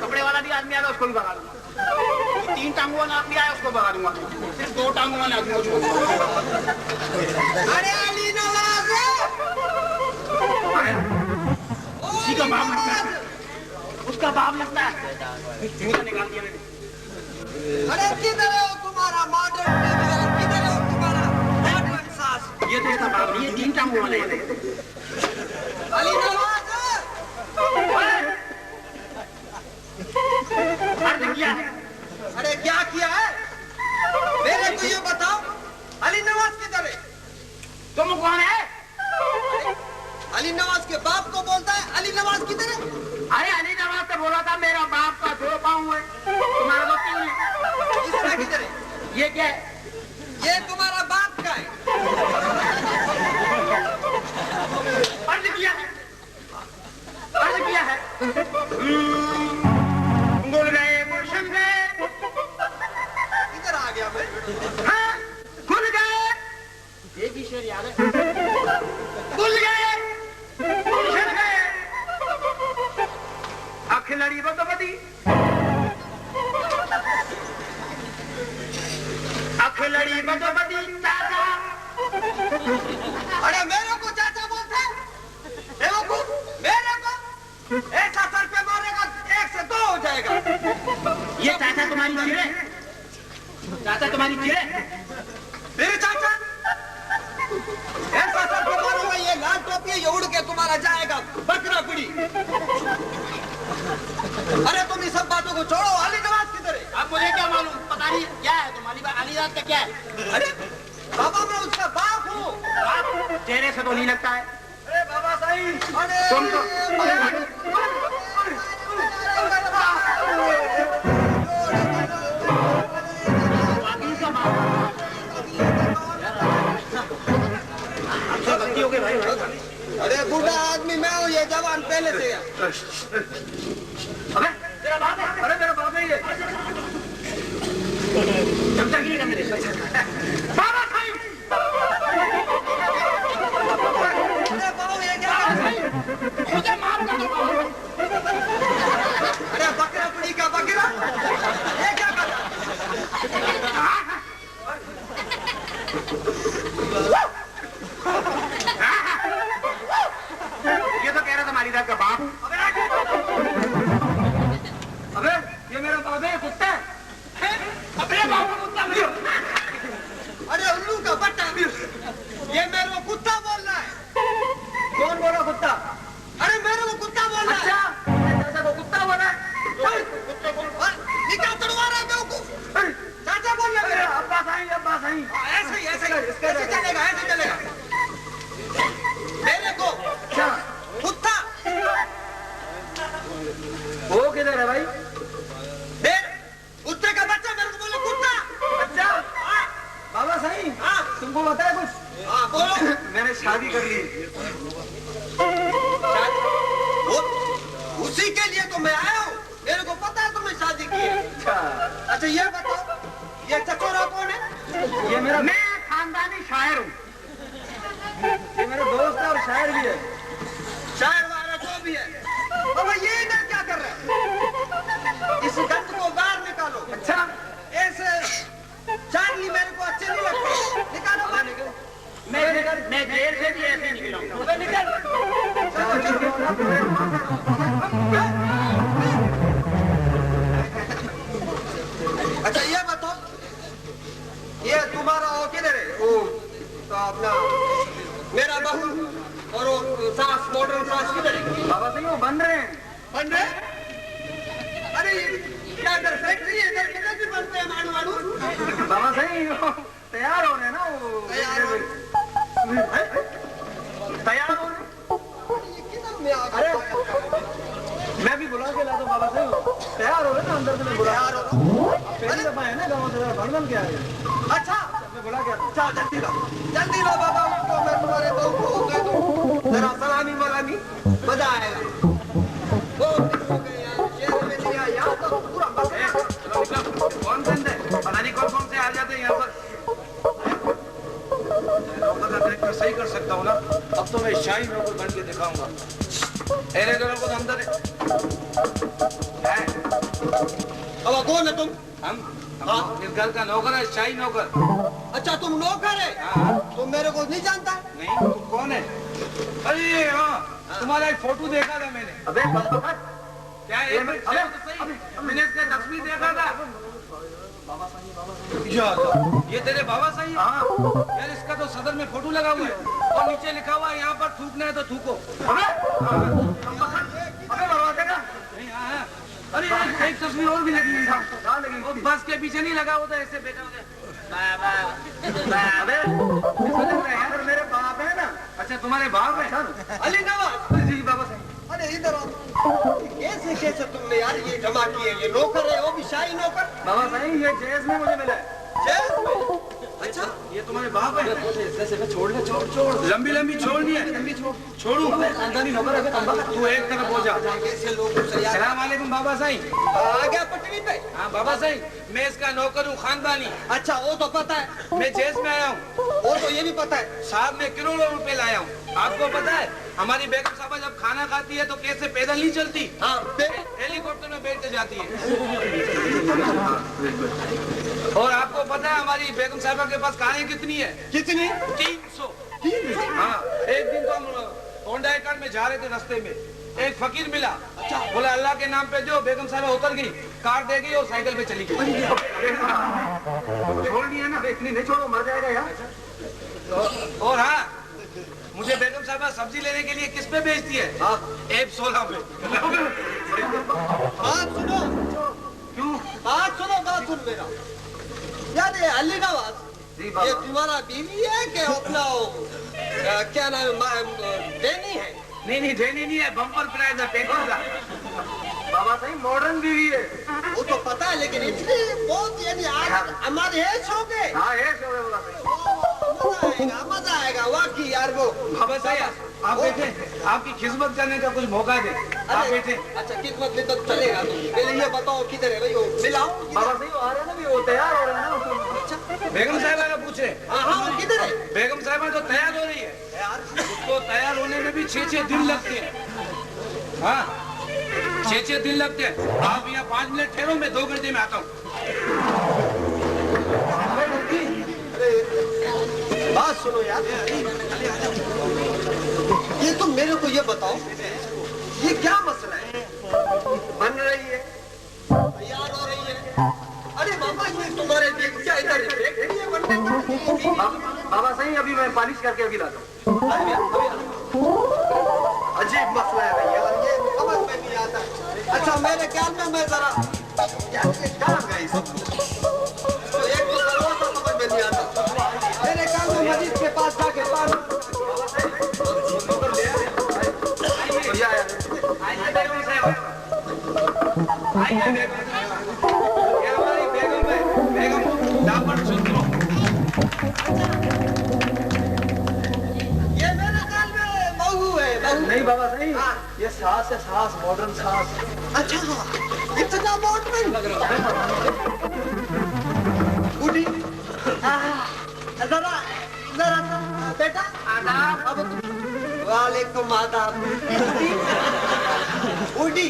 कपड़े वाला भी आदमी आया उसको भी भगा दूंगा। 3 टांगों वाला आदमी आया उसको भगा दूंगा। सिर्फ 2 टांगों वाले आदमी को छोड़ूंगा। अरे अली नवाज उसी का बाप लगता है, उसका बाप लगता है। निकाल दिया मैंने। अरे किधर है वो तुम्हारा मॉडर्न, किधर है वो तुम्हारा मॉडर्न सास? ये तो उसका बाप नहीं है, 3 टांगों वाले हैं। अली नवाज अर्ज किया है। अरे क्या किया है मेरे को ये बताओ, अली नवाज किधर है? तुम कौन है? अली नवाज के बाप को बोलता है अली नवाज किधर है? अरे अली नवाज से बोला था मेरा बाप का 2 पाँव है, तुम्हारा तो 3 है। इसका किधर है? ये क्या है? ये तुम्हारा बाप का है। अर्ज किया है, अर्ज किया है। गुल गए गुलशन गए। इधर आ गया मैं। हाँ, गुल गए। ये भी शेर याद है। गुल गए गुलशन गए। आँख लड़ी बदबदी, आँख लड़ी बदबदी चाचा। अरे मेरे को चाचा बोलते हैं? बेवकूफ, मेरे को ऐसा सर पे मारेगा 1 से 2 हो जाएगा। ये चाचा तुम्हारी चिड़े, चाचा तुम्हारी चिड़े। मेरे चाचा ऐसा सर पे मारूंगा, ये लाल टोपी ये उड़ के तुम्हारा जाएगा बकरा पिड़ी। अरे तुम ये सब बातों को छोड़ो, अली नवाज किधर है? अब मुझे क्या मालूम, पता नहीं क्या है तुम, अली नवाज का क्या है? अरे बाबा मैं उसका बाप हूँ। बाप? चेहरे से तो नहीं लगता है। अरे बाबा साईं, सुन तो। गलती हो गई भाई। अरे बूढ़ा आदमी मैं हूँ, ये जवान पहले से है। अबे तेरा बाप है? अरे मेरा बाप है ये। चमचागिरी करने दे। बाबा साईं, अरे बाबू ये क्या कर रहे हैं? मुझे माफ कर दो। अरे बकरा पुड़ी का बकरा, ये क्या कर रहा है? ये तो कह रहा था मारीदार का बाप। अबे ये मेरा बाप है, कुत्ता है। अपने बाप को कुत्ता बोलो। अरे उल्लू का बट्टा, ये मेरे को कुत्ता बोल रहा है। कौन बोला कुत्ता? अरे मेरे को कुत्ता बोल रहा है। अच्छा, चाचा को कुत्ता बोला है? कुत्ते बोल, निकाल तड़वा रहा है बेवकूफ। चाचा बोल रहा है मेरा। अब्बा साईं, अब्बा साईं। ऐसे ही ऐसे चलेगा, ऐसे चलेगा। मेरे को अच्छा, कुत्ता वो किधर है भाई? कुत्ते का बच्चा मेरे को बोले कुत्ता। अच्छा, बाबा साईं, हाँ तुमको पता है कुछ? हाँ बोलो। मैंने शादी कर ली। उसी के लिए तो मैं आया हूँ, मेरे को पता है तुमने शादी की है। अच्छा, अच्छा ये बताओ, ये चकोरा कौन है? ये मेरा, मैं खानदानी शायर हूँ। ये मेरा दोस्त है और शायर भी है। शायर वाला जो भी है। बाबा ये ना क्या कर रहे हैं? इस गंद को बाहर निकालो। अच्छा, ऐसे चार्ली मेरे को अच्छे नहीं लगते, निकालो बाहर। मैं जेल से भी ऐसे निकला हूँ। निकल। अच्छा ये बताओ, ये तुम्हारा वो किधर है? वो तो अपना मेरा बहू और वो सास, मॉडर्न सास किधर है? बाबा साईं वो बन रहे हैं। बन रहे? अरे क्या इधर फैक्ट्री है? इधर किधर भी बनते हैं मानू मानू? बाबा साईं वो तैयार हो रहे हैं ना, वो तैयार हो रहे? तैयार हो रहे हैं। किधर में आ गया? अरे मैं भी बुला के लाता हूँ बाबा साईं, तैयार हो रहे ना, अंदर से मैं बुला। तैयार हो रहा? पहली दफा है ना गाँव से बन के आए। अच्छा मैं बुला के आता हूँ। चल जल्दी लो बाबा, तो मैं तुम्हारे बहू को दे दूँ जरा सलामी मलामी, मजा आएगा। बहुत दिन हो गए यार, शहर में नहीं आया, यहाँ तो पूरा कौन बंद है? पता नहीं कौन कौन से आ जाते हैं यहाँ पर। मैं सही कर सकता हूँ ना। अब तो मैं शाही नौकर बन के दिखाऊंगा। एरे दोनों को तो अंदर है। अब कौन है तुम? हम इस घर का नौकर है, शाही नौकर। अच्छा तुम नौकर है? हाँ। तुम मेरे को नहीं जानता? नहीं, तुम कौन है? अरे हाँ, तुम्हारा एक फोटो देखा था मैंने। अबे क्या है? मैंने इसका तस्वीर देखा था। ये तेरे बाबा साईं? हाँ। यार इसका तो सदर में फोटो लगा हुआ है और नीचे लिखा हुआ है यहाँ पर थूकना है तो थूको। नहीं, हाँ। अरे एक तस्वीर और भी लगी है। कहाँ लगी? वो बस के पीछे नहीं लगा होता, ऐसे बैठा होता है। मेरे बाप है ना। अच्छा तुम्हारे बाप है? अली नवाज। जी बाबा साईं। अरे इधर आओ। कैसे कैसे तुमने यार ये जमा किए? ये नौकर है, वो भी शाही नौकर? बाबा साईं ये जेल में मुझे मिला है। जेल में? अच्छा ये तुम्हारे बाप है? छोड़ ले, छोड़। लंबी लंबी छोड़नी है। लंबी छोड़ू। खानदानी नौकर है। तू एक तरफ हो जा। कैसे लोग यार। सलाम वालेकुम बाबा साईं। आ गया पटरी पे? हाँ बाबा साईं, मैं इसका नौकर हूँ, खानदानी। अच्छा वो तो पता है, मैं जेल में आया हूँ। वो तो ये भी पता है। साहब मैं करोड़ों रुपए लाया हूँ। आपको पता है हमारी बेगम साहबा जब खाना खाती है तो कैसे पैदल नहीं चलती, हाँ हेलीकॉप्टर में बैठ के जाती है। और आपको पता है हमारी बेगम साहबा के पास कारें कितनी है? कितनी? 300। हाँ, एक दिन तो हम होंडा कार्ड में जा रहे थे, रास्ते में एक फकीर मिला। अच्छा। बोला अल्लाह के नाम पे जो बेगम साहबा उतर गई, कार दे गई और साइकिल पे चली गई। छोड़ दिया ना, इतनी नहीं छोड़ो, मर जाएगा यार। और हाँ, मुझे बेगम साहबा सब्जी लेने के लिए किस पे भेजती है? हाँ। F16 पे। बात सुनो, क्यों? बात सुन मेरा। यार ये अली नवाज, जी ये बाबा। तुम्हारा बीवी है कि अपना क्या नाम बेनी है? नहीं देनी नहीं है, बम्पर प्राइज है पेपर का। बाबा सही मॉडर्न बीवी है। वो तो पता है, लेकिन इतनी बहुत यानी आज हमारे है शो के हाँ है सो है बाबा। मजा आएगा वाकई यार। वो बाबा सही आप बैठे, आपकी खिदमत करने का कुछ मौका दे, आप बैठे। अच्छा किस्मत में तो चलेगा। तुम पहले ये बताओ किधर है भाई, वो मिलाओ। बाबा सही आ रहे हैं ना, भी वो तैयार हो रहे हैं ना। बेगम साहिबा का पूछे। हाँ वो किधर है? बेगम साहिबा तो तैयार हो रही है, उसको तैयार होने में भी 6-6 दिन लगते हैं। हाँ 6-6 दिन लगते हैं। आप यहाँ 5 मिनट ठहरो, मैं 2 घंटे में आता हूँ। बात सुनो यार, ये तुम मेरे को ये बताओ, ये क्या मसला है? बन रही है, तैयार हो रही है। अरे बाबा ये तुम्हारे देख क्या इधर है बनने को? बाबा सही अभी मैं पालिश करके अभी लाता हूँ। अजीब मसला है भैया, ये समझ में नहीं आता। अच्छा मेरे ख्याल में मैं जरा क्या गई सब तो एक तो समझ में नहीं आता। मेरे ख्याल में मस्जिद के पास जाके ये मेरे ख्याल में बहू है। बहू नहीं बाबा सही, हाँ। ये सास है, सास मॉडर्न सास। अच्छा इतना मॉडर्न लग रहा है। बूढ़ी जरा जरा बेटा आदाब। अब वालेकुम आदाब। बूढ़ी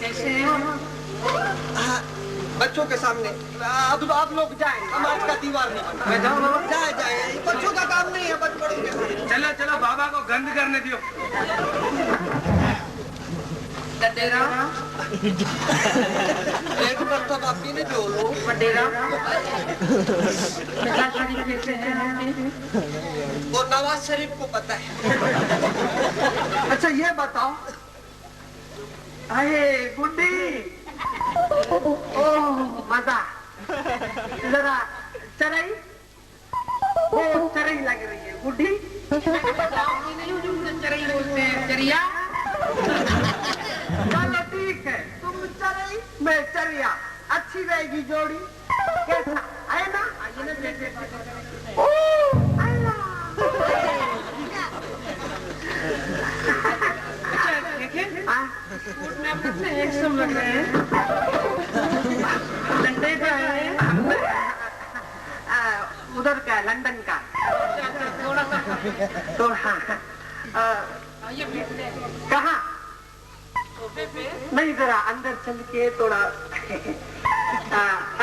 कैसे हो? बच्चों के सामने अब आप लोग जाएं, समाज का दीवार नहीं बना। मैं जाऊँ बाबा? जाए बच्चों का काम नहीं है, बच्चों के सामने। चलो चलो बाबा को गंद करने दियो। डडेरा एक मरतबा पीने दो लोग। वडेरा मिठा शरीफ कैसे हैं आपके? वो नवाज शरीफ को पता है। अच्छा ये बताओ, अरे गुड्डी ओह मजा, जरा चराई बहुत चराई लग रही है गुड्डी। नहीं जो मुझे चरई बोलते हैं, चरिया। चलो ठीक है, तुम चराई मैं चरिया, अच्छी रहेगी जोड़ी। कैसा है ना? आइए ना बेटे। अच्छा देखें, सूट में आप कितने हैंडसम लग रहे हैं। डंडे का है, उधर का लंदन का थोड़ा सा थोड़ा आइए बैठते हैं कहाँ सोफे पे। नहीं, जरा अंदर चल के थोड़ा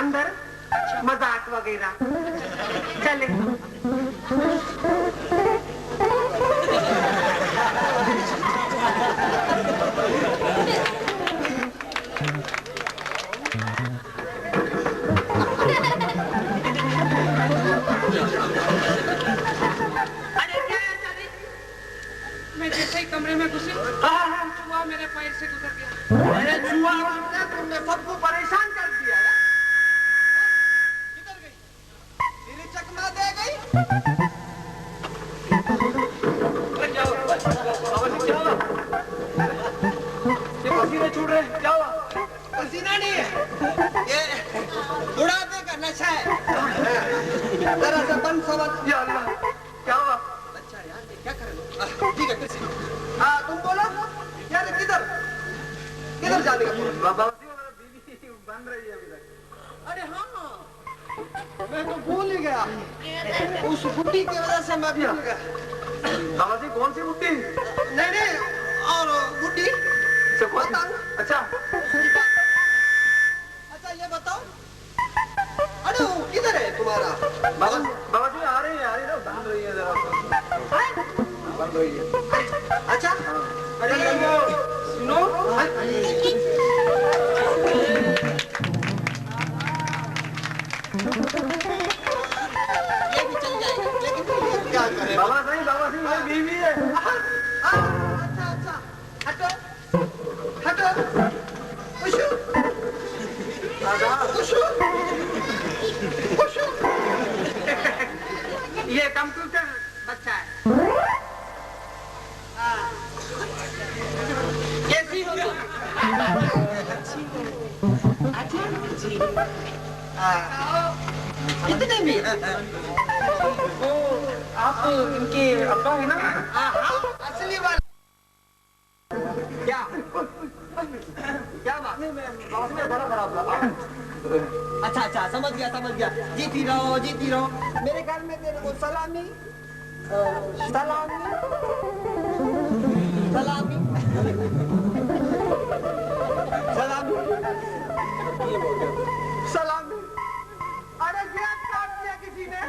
अंदर मजाक वगैरह चले। मैं जैसे ही कमरे में घुसी, चूहा मेरे पैर से गुजर गया। अरे चूहा तुमने सबको परेशान कर दिया है। किधर गई? तेरी चकमा दे गई? ये पसीने छूट रहे हैं, क्या हुआ? पसीना नहीं है, ये बुढ़ापे का नशा है। जरा सा बन सवन। या अल्लाह, क्या हुआ? अच्छा यार ये क्या कर रहे हो? ठीक है किसी तुम बोलो यार, किधर किधर जाने का बोलो? बाबा जी मेरा बीवी बन रही है अभी तक। अरे हाँ मैं तो भूल ही गया, उस बुढ़ी की वजह से मैं भूल गया। बाबा जी कौन सी बुद्धि? नहीं नहीं, और बुढ़ी बताओ। अच्छा अच्छा ये बताओ, अरे वो किधर है तुम्हारा? बाबा जी आ रही है ना, बन रही है जरा, बन रही है। अच्छा अरे वो सुनो, ये भी चल जाएगा, लेकिन क्या करें? बाबा जी मेरी बीवी है। अच्छा अच्छा, हटो हटो ये कंप्यूटर बच्चा है। कैसी हो तुम? कितने में? वो आप इनके अब्बा है ना? असली वाला। क्या बात? बड़ा अच्छा समझ गया जीती रहो मेरे घर में तेरे को सलामी अरे जेब काट दिया किसी ने।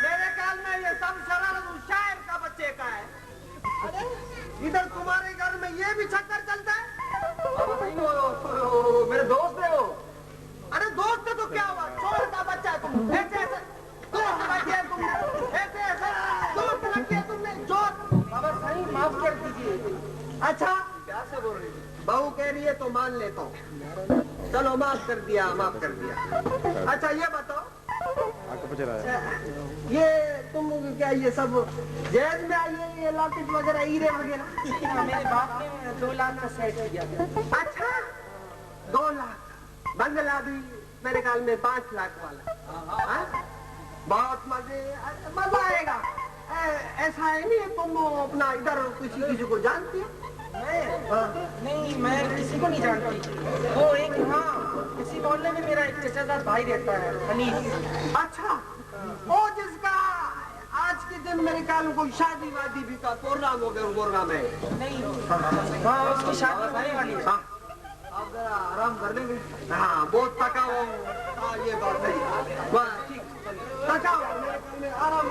मेरे ख्याल में ये सब शरारत उस शायर का बच्चे का है। अरे इधर तुम्हारे घर में ये भी चक्कर चलता है? मेरे दोस्त है वो। अरे दोस्त है तो क्या हुआ? चोर का बच्चा है तुम। ऐसे दोस्त रखे तुमने, ऐसे दोस्त रखे तुमने चोर। बाबा सही माफ कर दीजिए। अच्छा क्या से बोल रही है? बहू कह रही है तो मान लेता हूँ। चलो माफ कर दिया। अच्छा ये बताओ, ये तुम क्या ये सब जैज में आई है? ये लाटिस वगैरह हीरे वगैरह? मेरे बाप ने 2 लाख का सेट किया। अच्छा 2 लाख? बंगला भी मेरे ख्याल में 5 लाख वाला। बहुत मजा आएगा। ऐसा है नहीं तुम अपना इधर किसी को जानती हो? नहीं मैं किसी को नहीं जानती। वो एक किसी मोहल्ले में मेरा एक रिश्तेदार भाई रहता है हनीफ। अच्छा वो जिसका आज के दिन मेरे ख्याल में कोई शादी वादी भी का प्रोग्राम हो गया प्रोग्राम है? नहीं उसकी शादी होने वाली है। आप जरा आराम कर लेंगे? हाँ बहुत थका हुआ हूँ। ये बात है। ठीक थका हुआ आराम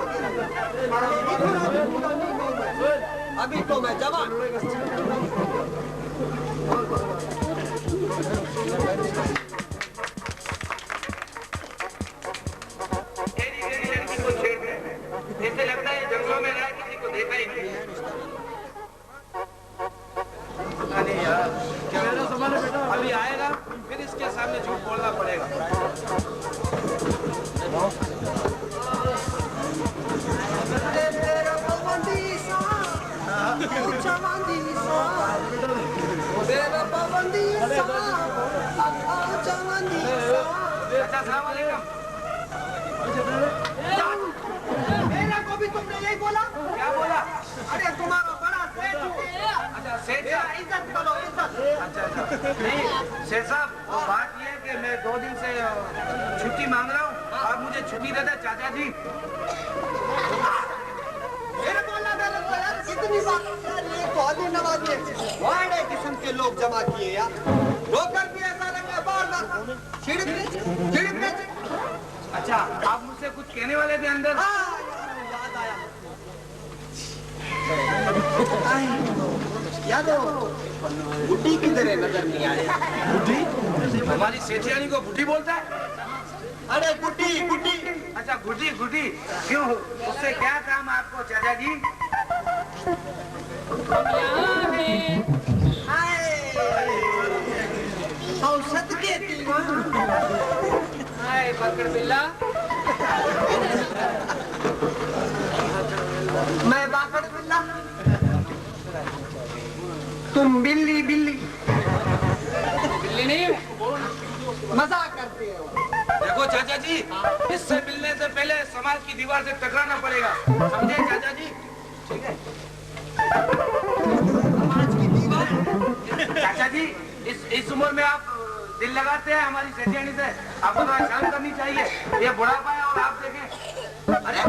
अभी तो मैं जवान। ऐसे लगता है जंगलों में रहा किसी को देखा ही नहीं। अरे यार क्या मेरा सामान है बेटा? अभी आएगा फिर इसके सामने झूठ बोलना पड़ेगा। मेरा को भी तुमने यही बोला? क्या बोला? अरे तुम्हारा बड़ा सेठ हूँ। अच्छा सेठ साहब, इज्जत करो इज्जत। अच्छा नहीं सेठ साहब वो बात ये है कि मैं 2 दिन से छुट्टी मांग रहा हूँ। आप मुझे छुट्टी दे दे चाचा जी। फिर बोला मेरे को यार कितनी बात यार। ये तो अली नवाज के वाड़े किस्म के लोग जमा किए यार। रोकर भी ऐसा लगे बार छिड़क दे। अच्छा आप मुझसे कुछ कहने वाले थे अंदर? याद आया। याद हो बुड्ढी किधर है? नजर नहीं आ रही। बुड्ढी? हमारी सेठियानी को बुड्ढी बोलता है? अरे गुड्डी अच्छा गुड्डी क्यों? उससे क्या काम आपको चाचा जी? औसत के बकर बिल्ला मैं बाकर बिल्ला तुम बिल्ली नहीं मजाक करते हो। देखो चाचा जी इससे मिलने से पहले समाज की दीवार से टकराना पड़ेगा, समझे चाचा जी? ठीक है समाज की दीवार। चाचा जी इस उम्र में आप दिल लगाते हैं हमारी सेठियानी से, आपको थोड़ा शर्म करनी चाहिए। ये बुढ़ापा है और आप देखें। अरे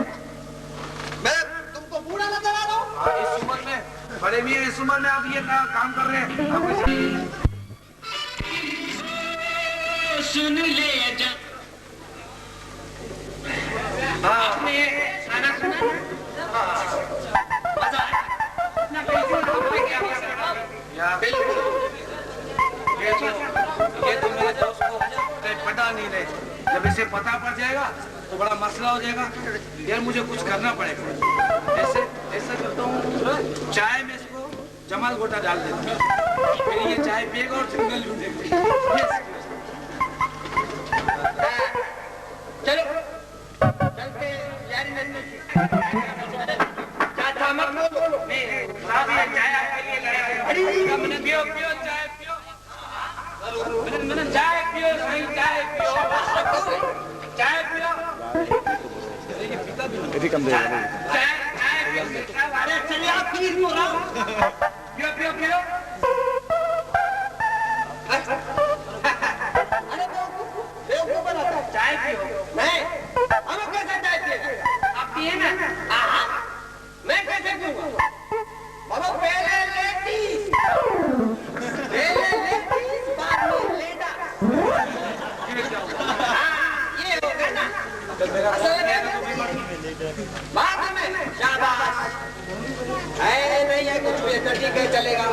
मैं तुमको बूढ़ा नजर आ रहा हूँ? इस उम्र में बड़े भी इस उम्र में आप ये काम कर रहे हैं। सुन ले आपने गाना सुना? मजा आया? ये तो मेरे दोस्त को पता नहीं रहे, जब इसे पता पड़ जाएगा तो बड़ा मसला हो जाएगा यार। मुझे कुछ करना पड़ेगा। ऐसा करता हूँ चाय में इसको जमाल गोटा डाल देता हूँ, फिर ये चाय पिएगा और सिंगल लूटेगा। साहब ये चाय आपके लिए लाया है। मैंने पियो पियो चाय पियो। मैंने चाय पियो सही चाय पियो। चाय पियो। चाय पियो। अरे चलिए आप प्लीज हो रहा हूँ। पियो पियो पियो। चाय पियो। नहीं हमें कैसे चाय पिए आप पिए ना। मैं कैसे पीऊंगा बाबा पहले लेडीज बाद में लेडा ये होगा ना असल में बाद में शाबाश है नहीं है कुछ भी तो ठीक है चलेगा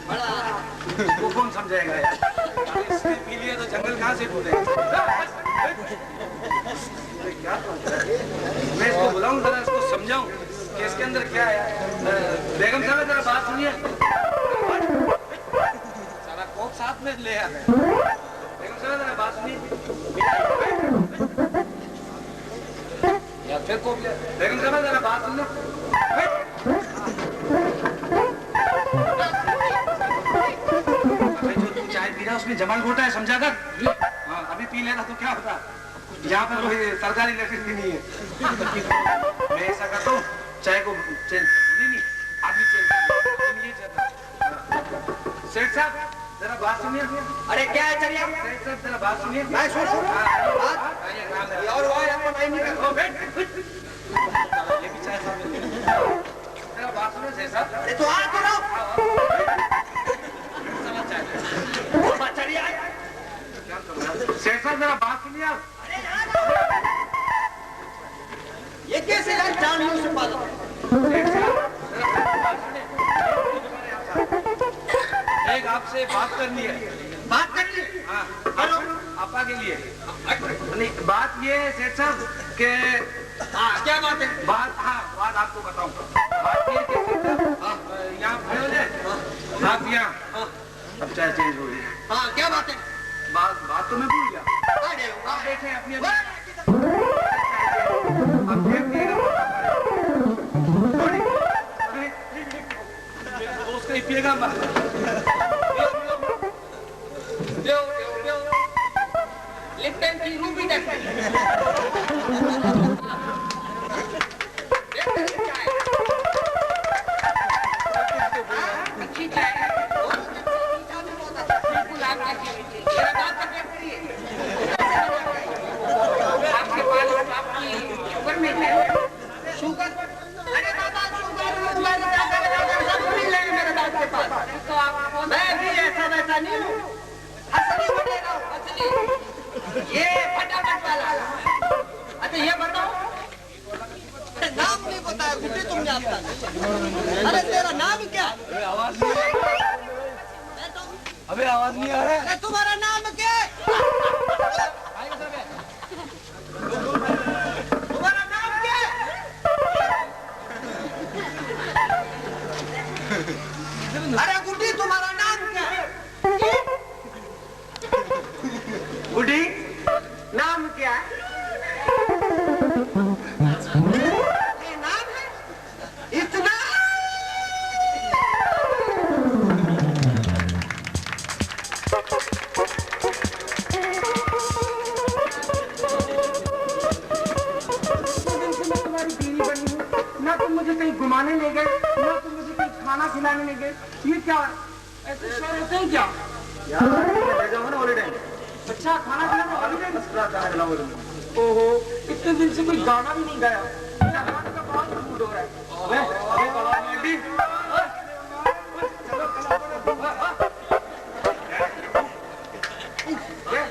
बड़ा वो कौन समझाएगा यार। इसने पी लिया तो जंगल कहाँ से ढूंढेगा। क्या मैं इसको बुलाऊं जरा इसको समझाऊं कि इसके अंदर क्या है। बेगम साहब जरा बात सुनिए। सारा कोप साथ में ले आया। बेगम साहब जरा बात सुनिए। या फिर कोप ले। बेगम साहब जरा बात सुन लो। जो तू चाय पी रहा उसमें जमाल घोटा है समझा कर। हाँ अभी पी लेना तो क्या होता। यहाँ पे कोई सरकारी इलेक्ट्रिसिटी नहीं है। मैं ऐसा करता हूँ चाय को चेंज नहीं आदमी चेंज सेठ साहब जरा बात सुनिए। अरे क्या है चलिए सेठ साहब जरा बात सुनिए। मैं सुनो बात और वो आपको नहीं मिला ये भी चाय साहब जरा बात सुनिए सेठ साहब। अरे तो आ तो रहो चलिए सेठ साहब जरा बात सुनिए आप। ये कैसे यार चार लोग से पाला एक आपसे बात करनी है। बात करनी हाँ आपा के लिए नहीं बात ये है सेठ साहब के हाँ क्या बात है बात बात आपको बताऊं। बात ये कि यहाँ खड़े हो जाए आप यहाँ अब चाय चेंज हो गई। हाँ क्या बात है बात तो मैं भूल गया। अरे आप देखें अपनी वाह, अब देखिएगा दोस्त का पिएगा लिप्टन की रूबी देख अच्छी चाय है बिल्कुल आपके पास आपकी शुगर में है शुगर अरे बाबा शुगर नहीं लेंगे मेरे दांत के पास तो आप मैं भी ऐसा वैसा नहीं हूँ असली बनेगा असली ये फटाफट वाला अच्छा ये बताओ नाम नहीं बताया गुड्डी तुमने आपका अरे तेरा नाम क्या अबे आवाज नहीं आ रहा है। अरे तुम्हारा नाम क्या है तुम्हारा नाम क्या है अरे गुड्डी तुम्हारा नाम क्या है गुड्डी नाम क्या है ये नाम है इतना ना तुम मुझे कहीं घुमाने ले गए ना तुम मुझे कहीं खाना खिलाने ले गए। ये क्या ऐसे शोर होते हैं क्या यार हॉलीडे। अच्छा खाना खिलाना हॉलीडे ओहो इतने दिन से कोई गाना भी नहीं गाया। गाने का बहुत मूड हो रहा है।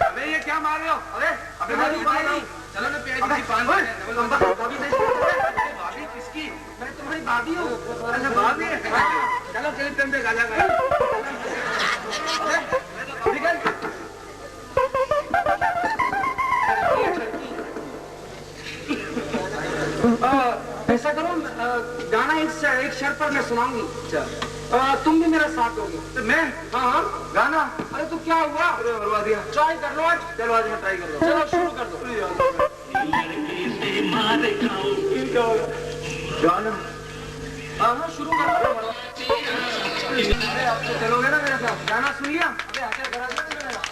अबे ये क्या मार रहे हो। अरे अबे चलो ना प्यारी पान भाभी किसकी मैं तुम्हारी भाभी हूँ। अच्छा भाभी है चलो क्लिप पे गाजा गाए। ऐसा करो गाना एक शर्त पर मैं सुनाऊंगी। तुम भी मेरा साथ दोगे तो मैं हाँ गाना। अरे तो क्या हुआ करवा दिया ट्राई कर लो आज। चलो आज मैं ट्राई कर लो चलो शुरू कर दो। हाँ शुरू कर दो। अरे आप तो चलोगे ना मेरे साथ, गाना सुन लिया? अरे आकर करा दो मेरा।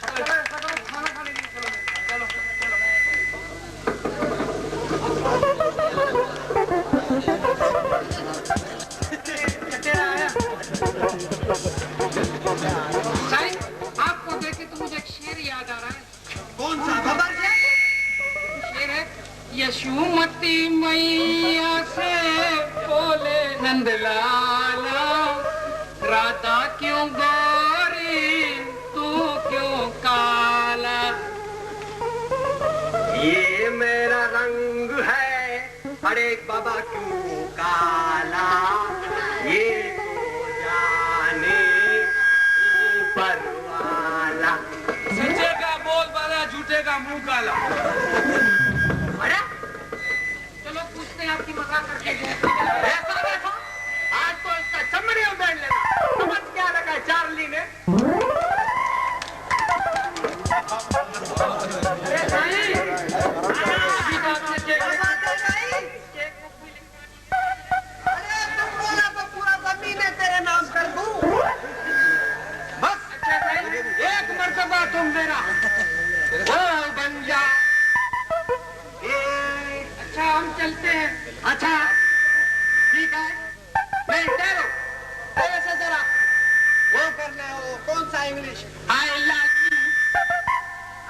चलो ऐसा करो, खाना खाने के लिए चलो। साईं, आपको देखे तो मुझे एक शेर याद आ रहा है। कौन सा खबर है? शेर है, यशोमती मैया से बोले नंदलाला, राधा क्यों गोरी तू क्यों काला। ये मेरा रंग है, अरे बाबा क्यों काला, ये तो जाने ऊपर वाला। सच्चे का बोल बाला, झूठे का मुंह काला। अरे चलो पूछते हैं आपकी मजाक करके। ऐसा देखो, आज तो इसका चमड़े उधेड़ लेना। समझ क्या लगा है चार्ली ने? अरे साईं, अभी तो आपने केक क्या बात है भाई? अरे तुम बोला तो पूरा जमीन है तेरे नाम कर दूं। बस अच्छा साईं, एक मर्तबा तुम मेरा वो बन जा। अच्छा हम चलते हैं। अच्छा ठीक है, मैं ठहरो, तेरे से जरा वो कर ले, वो कौन सा English? I love you,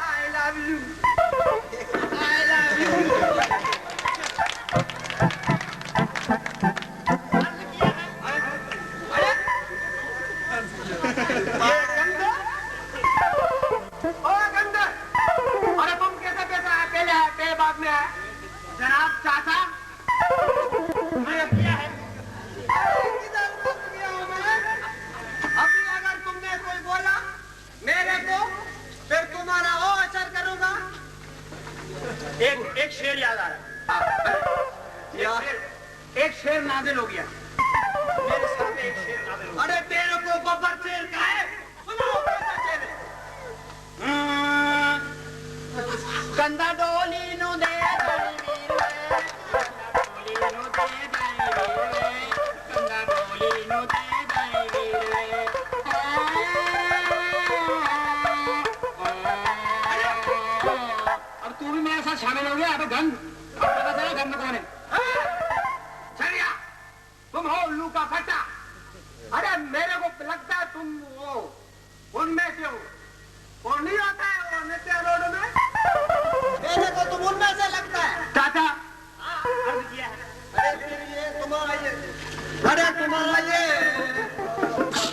I love you, I love you. अरे तुम कैसे अकेले है, तेरे बाद में है जनाब चाचा। मैं किया है, किधर फंस गया हूं मैं? अभी अगर तुमने कोई बोला मेरे को, फिर तुम्हारा वो असर करूंगा। एक शेर याद आ रहा है। एक शेर नाजिल हो गया मेरे सामने, एक शेर नाजिल हो गया। अरे तेरे को बब्बर शेर का है, सुनाओ कैसा शेर है? कंधा डोली नु दे कंधा डोली नु दे अब तू भी मेरे साथ शामिल हो गया। अबे गंध, अब पता चला गंध कौन है? छरिया, तुम हो उल्लू का फटा। अरे मेरे को लगता है तुम वो उनमें से हो। कौन नहीं आता है वो नित्य रोड में? मेरे को तुम उनमें से लगता है। चाचा अर्ज किया है। अरे फिर ये तुम्हारा ये, अरे तुम्हारा ये,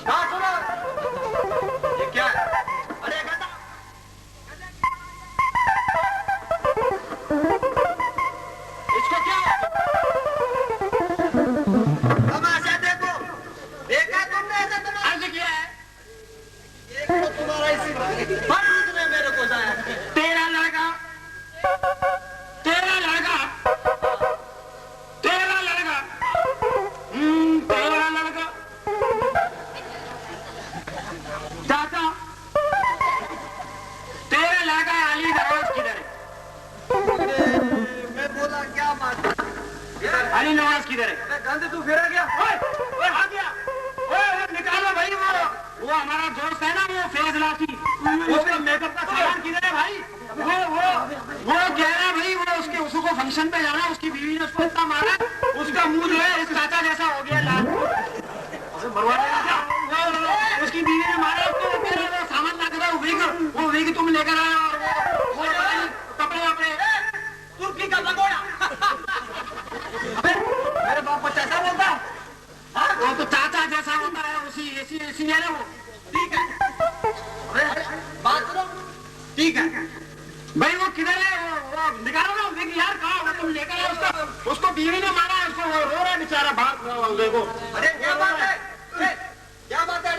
हाँ सुनो, ये क्या है? अरे गधा, इसको क्या है? तमाशा देखो, देखा तुमने ऐसा तमाशा? अर्ज किया है। एक तो तुम्हारा इसी फर्ज ने मेरे को जाया किया। तेरा लड़का तेरा लड़का तेरा लड़का तेरा लड़का चाचा, तेरा लड़का अली नवाज किधर है? मैं बोला क्या बात है? अली नवाज किधर है? गंद तू फिरा गया। ओए ओए आ गया। ओए निकालो भाई, वो हमारा दोस्त है ना, वो फैज लाठी, उसका मेकअप का सामान किधर है भाई? वो कह रहा है भाई, वो उसको फंक्शन पे जाना, उसकी बीवी ने उसको इतना मारा, उसका मुंह जो है इस चाचा जैसा हो गया लाल। मरवाने लगा, उसकी बीवी ने मारा उसको। मेरा वो सामान ला कर वो विग तुम लेकर आए, और वो कपड़े वपड़े तुर्की का लगोड़ा। अबे मेरे बाप को चाचा बोलता है? हाँ, वो तो चाचा जैसा होता है, इसी है ना वो। ठीक है, बात सुनो। ठीक है भाई वो किधर है? वो निकालो ना विग यार, कहाँ होगा? तुम लेकर आए उसको बीवी ने मारा, उसको वो रो रहा है बेचारा बात। देखो अरे क्या बात है? क्या बात है?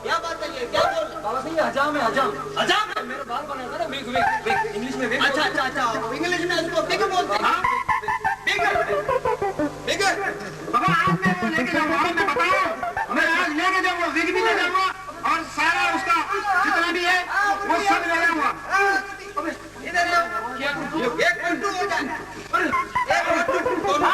क्या बात है? ये क्या बोल? बाबा सिंह हजाम है, हजाम। हजाम है? मेरे बाल बना था ना, बिग बिग बिग, इंग्लिश में बिग। अच्छा अच्छा अच्छा, इंग्लिश में इसको बिग बोलते हैं। हाँ बिग बिग। बाबा आज मैं वो लेके जाऊंगा, मैं बताऊँ, मैं आज लेके जाऊंगा, विग भी ले जाऊंगा, और सारा उसका जितना भी है वो सब ले जाऊंगा। इधर आओ। एक मिनट हो जाए, एक मिनट दोनों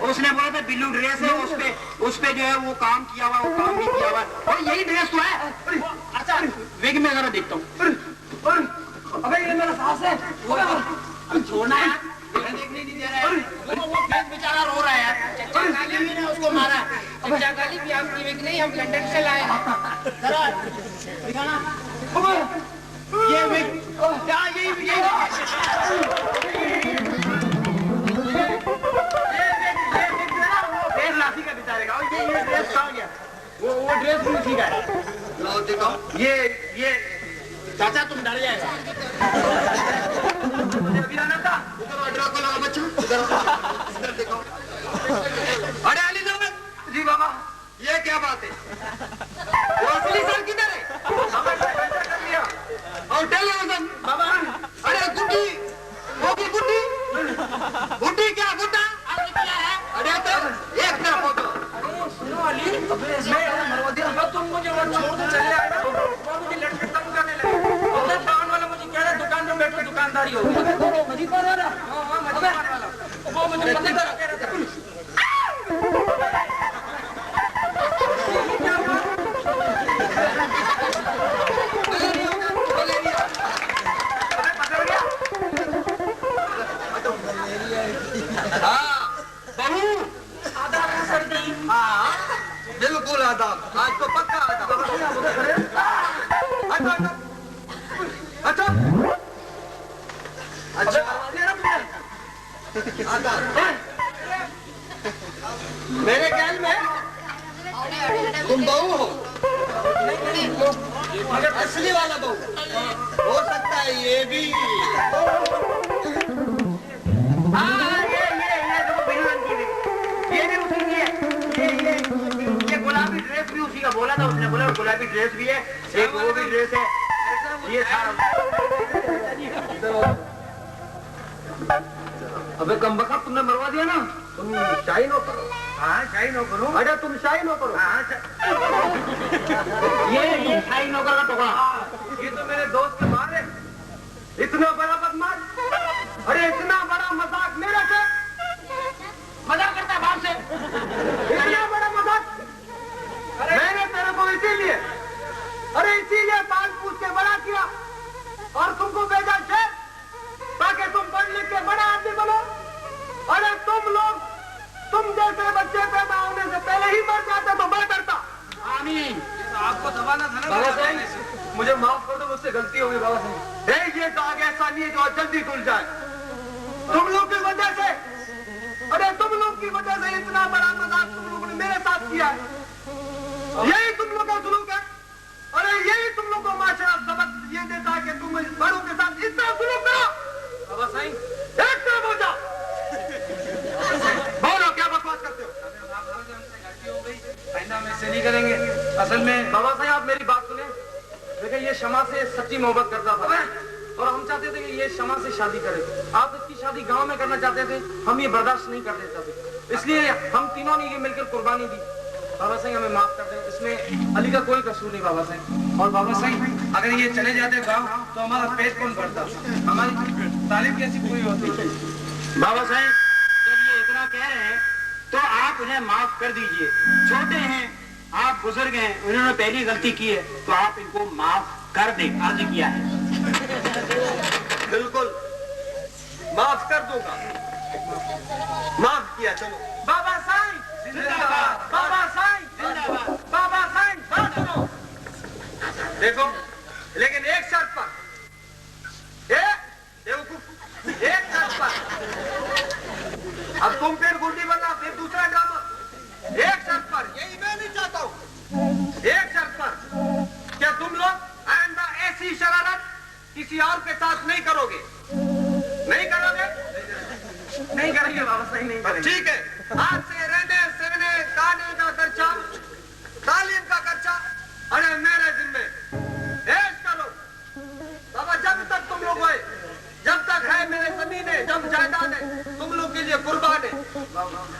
उसने बोला था बिल्लू ड्रेस है, उस पे जो है वो काम किया हुआ, वो काम भी किया हुआ। और यही ड्रेस तो है। अच्छा विग में जरा देखता हूँ। अबे ये मेरा सास है। अब छोड़ना यार, देखने नहीं दे रहा है। वो बेचारा रो रहा है यार। चचा गाली ने उसको मारा। चचा गाली भी आपकी विग नहीं, हम लंदन से लाए हैं। जरा दिखाना ये विग, क्या यही लाठी का बेचारे का। ये ड्रेस कहाँ गया? वो ड्रेस भी उसी का है। लो दिखाओ। ये चाचा तुम डर जाएगा। मुझे अभी आना था। इधर को लगा बच्चा, इधर दिखाओ। अरे अली नवाज जी बाबा, ये क्या बात है? वो असली सर किधर है? हमें पैसा कर लिया। और टेलीविजन बाबा अरे गुड्डी, वो भी गुड्डी, गुड्डी क्या गुड्डा? आपने क्या है? अरे तो एक तरफ हो तो सुनो अली, तुम मुझे वो छोड़ के चले आए ना, वो मुझे लड़के तंग करने लगे। और दुकान वाला मुझे कह रहा है दुकान में बैठो, दुकानदारी हो। मजीबर वाला। हाँ, मजीबर वाला। वो मुझे पता कह रहा था। बिल्कुल आदाब, आज तो पक्का आदाब। अच्छा अच्छा आदाब। मेरे ख्याल में तुम बहू हो, असली वाला बहू। हो सकता है ये भी। हाँ ये देखो बिल्कुल की भी। ये भी उसी की है। ये गुलाबी ड्रेस भी उसी का बोला था उसने। बोला गुलाबी ड्रेस भी है, एक वो भी ड्रेस है। ये सारा अबे कमबख्त तुमने मरवा दिया ना। तुम शाही नो करो। हाँ शाही नौकर हूँ। अरे तुम शाही नो करो। हाँ ये शाही नौकर का टुकड़ा। ये तो मेरे दोस्त के मार है। इतना बड़ा बदमाश, अरे इतना बड़ा मजाक मेरे से मजाक करता है बाप से। इतना बड़ा मजाक मैंने तेरे को इसीलिए पाल पूछ के बड़ा किया और तुमको भेजा शहर ताकि तुम पढ़ लिख के बड़ा आदमी बनो। अरे तुम जैसे बच्चे पैदा होने से पहले ही मर जाते तो मैं करता। आमीन। आपको दबाना था ना बाबा साहब, मुझे माफ कर दो, मुझसे गलती हो गई बाबा साहब। ये दाग ऐसा नहीं है जो जल्दी खुल जाए। तुम लोग की वजह से, अरे तुम लोग की वजह से इतना बड़ा मजाक तुम लोगों ने मेरे साथ किया है। यही तुम लोग का सुलूक है। अरे यही तुम लोग को माशरा सबक ये देता है कि तुम बड़ों के साथ इतना सुलूक करो। बाबा साहब एक तरफ हो जाओ। बोलो क्या बकवास करते हो? आइंदा हम ऐसे नहीं करेंगे। असल में बाबा साहब आप मेरी बात सुने। देखिए ये शमा से सच्ची मोहब्बत करता था और हम चाहते थे कि ये शमा से शादी करे। आप इसकी शादी गांव में करना चाहते थे, हम ये बर्दाश्त नहीं कर देते थे, इसलिए हम तीनों ने ये मिलकर कुर्बानी दी। बाबा साहब हमें माफ कर दें, इसमें अली का कोई कसूर नहीं बाबा साहब। और बाबा साहब अगर ये चले जाते गांव तो हमारा पेट कौन भरता, हमारी तालीम कैसी पूरी होती? बाबा साहब जब ये इतना कह रहे हैं तो आप उन्हें माफ कर दीजिए। छोटे हैं, आप बुजुर्ग हैं, उन्होंने पहली गलती की है तो आप इनको माफ कर दें। अर्ज किया है। बिल्कुल माफ कर दूंगा, माफ किया। चलो बाबा साहब जिंदाबाद, बाबा साहब जिंदाबाद, बाबा साहब बात सुनो। देखो लेकिन एक शर्त पर, बेवकूफ, एक शर्त पर। अब तुम फिर गुंडी बना, फिर दूसरा ड्रामा। एक शर्त पर, यही मैं नहीं चाहता हूँ। एक शर्त पर क्या तुम लोग आइंदा ऐसी शरारत किसी और के साथ नहीं करोगे? नहीं करोगे? नहीं करेंगे बाबा साहब, नहीं करेंगे। ठीक है, आज से रहने सहने खाने का खर्चा, तालीम का खर्चा अरे मेरे जिम्मे ऐश करो। बाबा जब तक तुम लोग है, जब तक है मेरे जमीन है, जब जायदाद है, तुम लोग के लिए कुर्बान है।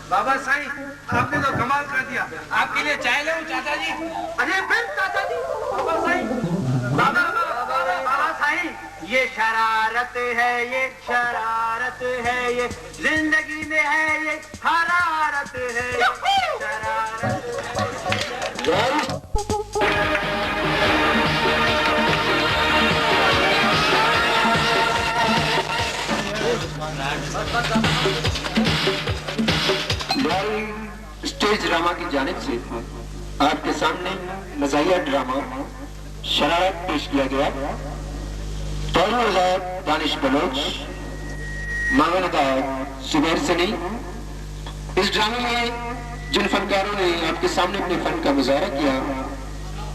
बाबा साहब आपने तो कमाल कर दिया। आपके लिए चाय ले चाचा जी। अरे फिर चाचा जी, बाबा साहब, बाबा साहब ये शरारत है, ये शरारत शरारत है ये, जिंदगी में है ये हरारत है ये, शरारत। स्टेज ड्रामा की जानिब से आपके सामने मज़ाहिया ड्रामा शरारत पेश किया गया। दानिश बलोच, मांगनदार सुबैर सनी। इस ड्रामे में जिन फनकारों ने आपके सामने अपने फन का मुजाहरा किया,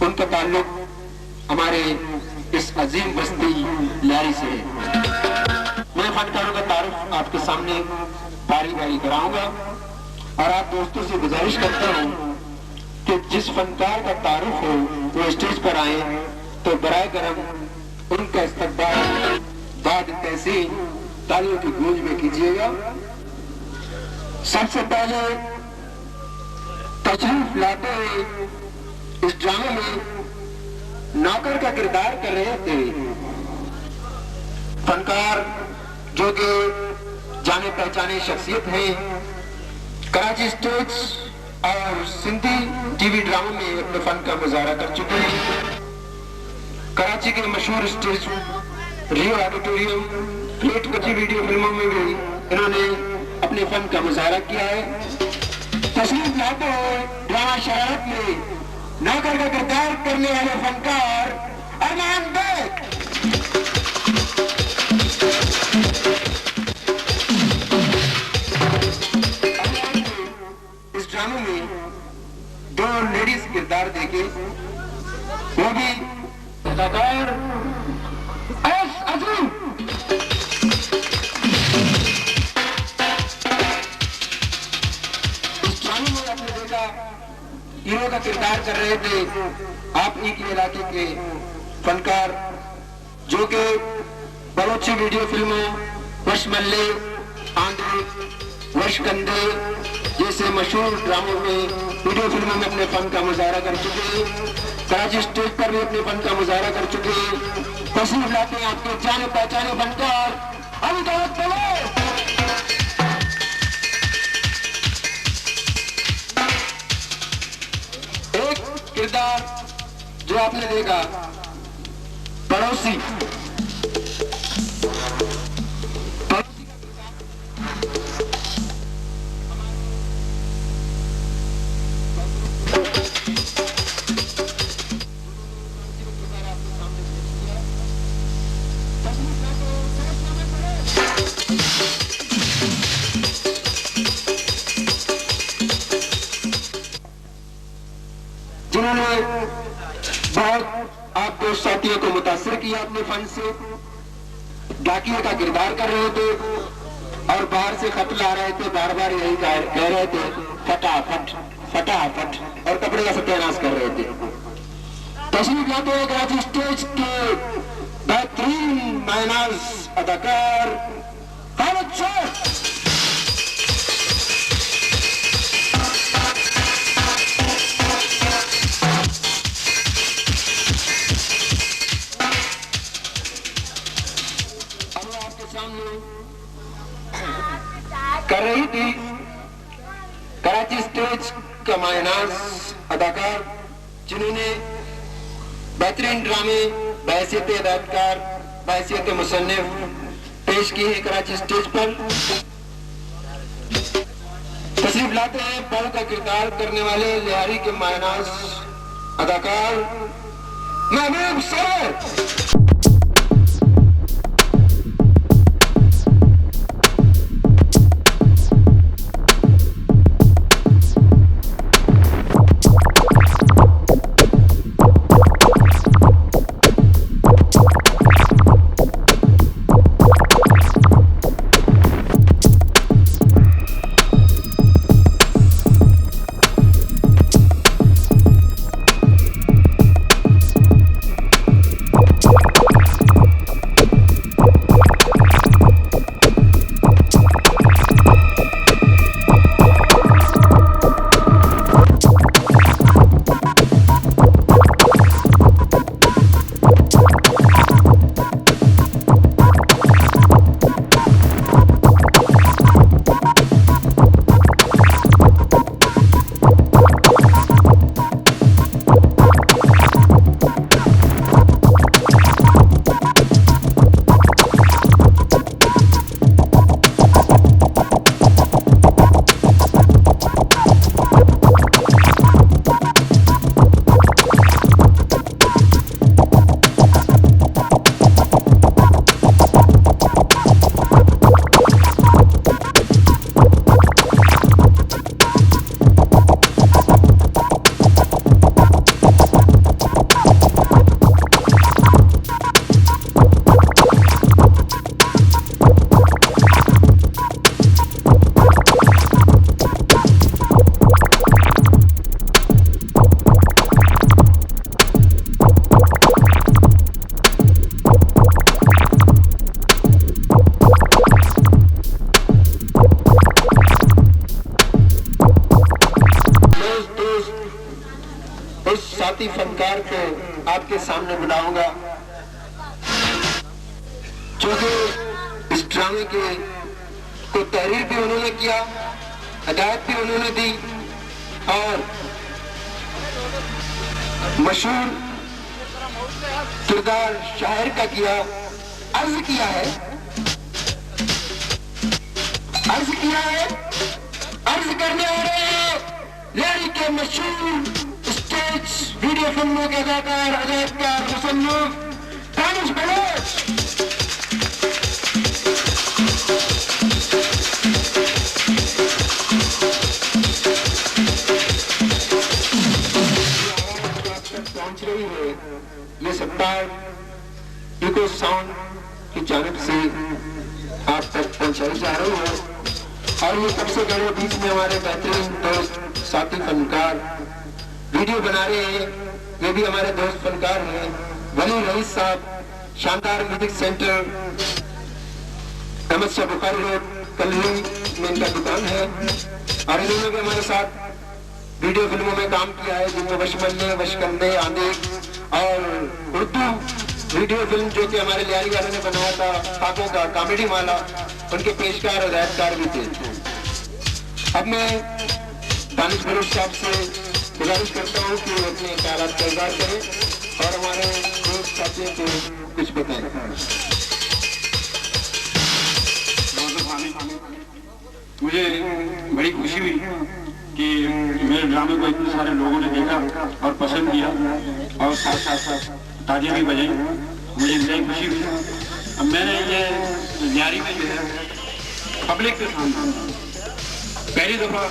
उनका ताल्लुक हमारे इस अजीम बस्ती लारी से है। मैं फनकारों का तारुफ आपके सामने बारी बारी कराऊंगा और आप दोस्तों से गुजारिश करता हूं कि जिस फनकार का तारुफ हो वो स्टेज पर आए तो बराए करम उनका इस्तकबाल बाद तहसीन तालियों की गूंज में कीजिएगा। सबसे पहले तशरीफ लाते हुए इस ड्रामे में नौकर का किरदार कर रहे थे फनकार जो कि जाने पहचाने शख्सियत हैं, कराची स्टेज और सिंधी टीवी ड्रामों में अपने फन का मुजाहरा कर चुके हैं। कराची के मशहूर स्टेज रियो ऑडिटोरियम, फ्लेट कची वीडियो फिल्मों में भी इन्होंने अपने फन का मुजाहरा किया है। तशरीफ लाते हुए ड्रामा शरारत में नौकर का किरदार करने वाले फनकार अरमान बेग। इस ड्रामे में दो लेडीज किरदार देके, वो भी अदाकार एस अजूम। इस ड्रामे में आपने देखा हीरो का किरदार कर रहे थे आप ही के इलाके के फनकार जो कि बलोची वीडियो फिल्मों वर्ष मल्ले, आंध्र, वर्ष कंदे जैसे मशहूर ड्रामों में वीडियो फिल्मों में अपने फन का मुजाहरा कर चुके हैं। कराची स्टेज पर भी अपने फन का मुजाहरा कर चुके हैं। तशरीफ लाते हैं आपके जाने पहचाने फनकार अमिताभ बच्चन। एक किरदार जो आपने देखा पड़ोसी, जिन्होंने बहुत आप दोस्त साथियों को मुतासिर किया अपने फन से। डाकिए का किरदार कर रहे थे और बाहर से खत ला रहे थे, बार बार यही कह रहे थे फटाफट फटाफट, और कपड़े का सत्यानाश कर रहे थे। तशरीफ लाते हुए कराची स्टेज के बेहतरीन मायनाज अदाकार खालिद शेख। कर रही थी कराची स्टेज का मायनाज अदाकार जिन्होंने बेहतरीन ड्रामे बहैसियत अदाकार, बहैसियत मुसन्निफ पेश किए हैं कराची स्टेज पर। तशरीफ लाते हैं बल का किरदार करने वाले लिहारी के मायनाज अदाकार महबूब सर। आपके सामने बताऊंगा, जो कि इस ड्रामे के को तहरीर भी उन्होंने किया, हिदायत भी उन्होंने दी और मशहूर किरदार शायर का किया। अर्ज किया है, अर्ज करने आ रहे हैं लहरी के मशहूर स्टेज वीडियो फिल्मों के अदाकार, हदायतकार, मुसन्निफ दानिश बलोच। पहुंच रही है, ये सप्ताह इको साउंड की जानिब से आप तक पहुंचाई जा रही है और ये सबसे बड़े बीच में हमारे बेहतरीन दोस्त साथी फनकार वीडियो बना रहे हैं। ये भी हमारे दोस्त फनकार हैं, वली रईस साहब, शानदार music centre, Ahmad Shah Bukhari road, कल्ली में इनका दुकान है और इन्होंने भी हमारे साथ वीडियो फिल्मों में काम किया है, जिनमें वशमल्ले, वशकंदे, आंधे और उर्दू वीडियो फिल्म जो कि हमारे लियारी वालों ने बनाया था, खाकों का कॉमेडी वाला, उनके पेशकार और हिदायतकार भी थे। अब मैं दानिश बलोच साहब से गुजारिश करता हूँ कि वो अपने ख्यालात का इज़हार करें और हमारे दोस्त साथियों को कुछ बताएं। मुझे बड़ी खुशी हुई कि मेरे ड्रामे को इतने सारे लोगों ने देखा और पसंद किया और साथ साथ तालियां भी बजाई। मुझे बड़ी खुशी हुई। अब मैंने ये लियारी में जो है पब्लिक के सामने पहली दफ़ा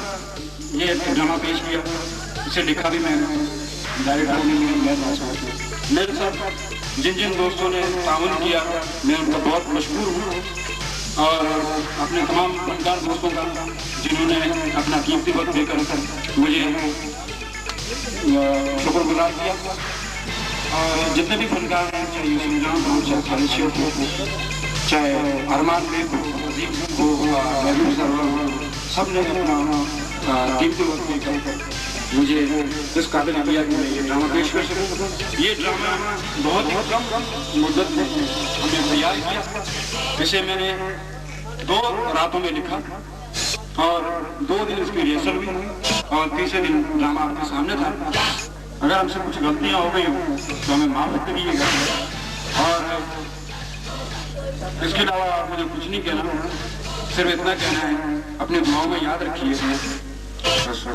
ये ड्रामा पेश किया, इसे लिखा भी मैंने, डायरेक्टर ने मेरे साथ जिन जिन दोस्तों ने ताउन किया मैं उनका बहुत मशहूर हूँ और अपने तमाम फनकार दोस्तों का जिन्होंने अपना कीमती वक्त देकर मुझे शुक्रगुजार किया और जितने भी फनकार हैं, चाहे यूसुफ जान हो, चाहे खालिद शेख हो, चाहे अरमान बेग हो, महबूब सरवर हो, सब ने अपना कीमती वक्त देकर मुझे इस काबिल किया कि मैं ये ड्रामा पेश कर सकूँ। ये ड्रामा बहुत ही कम मुद्दत में हमने तैयार किया। इसे मैंने 2 रातों में लिखा और 2 दिन इसकी रिहर्सल हुई और तीसरे दिन ड्रामा आपके सामने था। अगर हमसे कुछ गलतियां हो गई तो हमें माफ करिएगा और इसके अलावा मुझे कुछ नहीं कहना, सिर्फ इतना कहना है, अपने दुआओं में याद रखिए।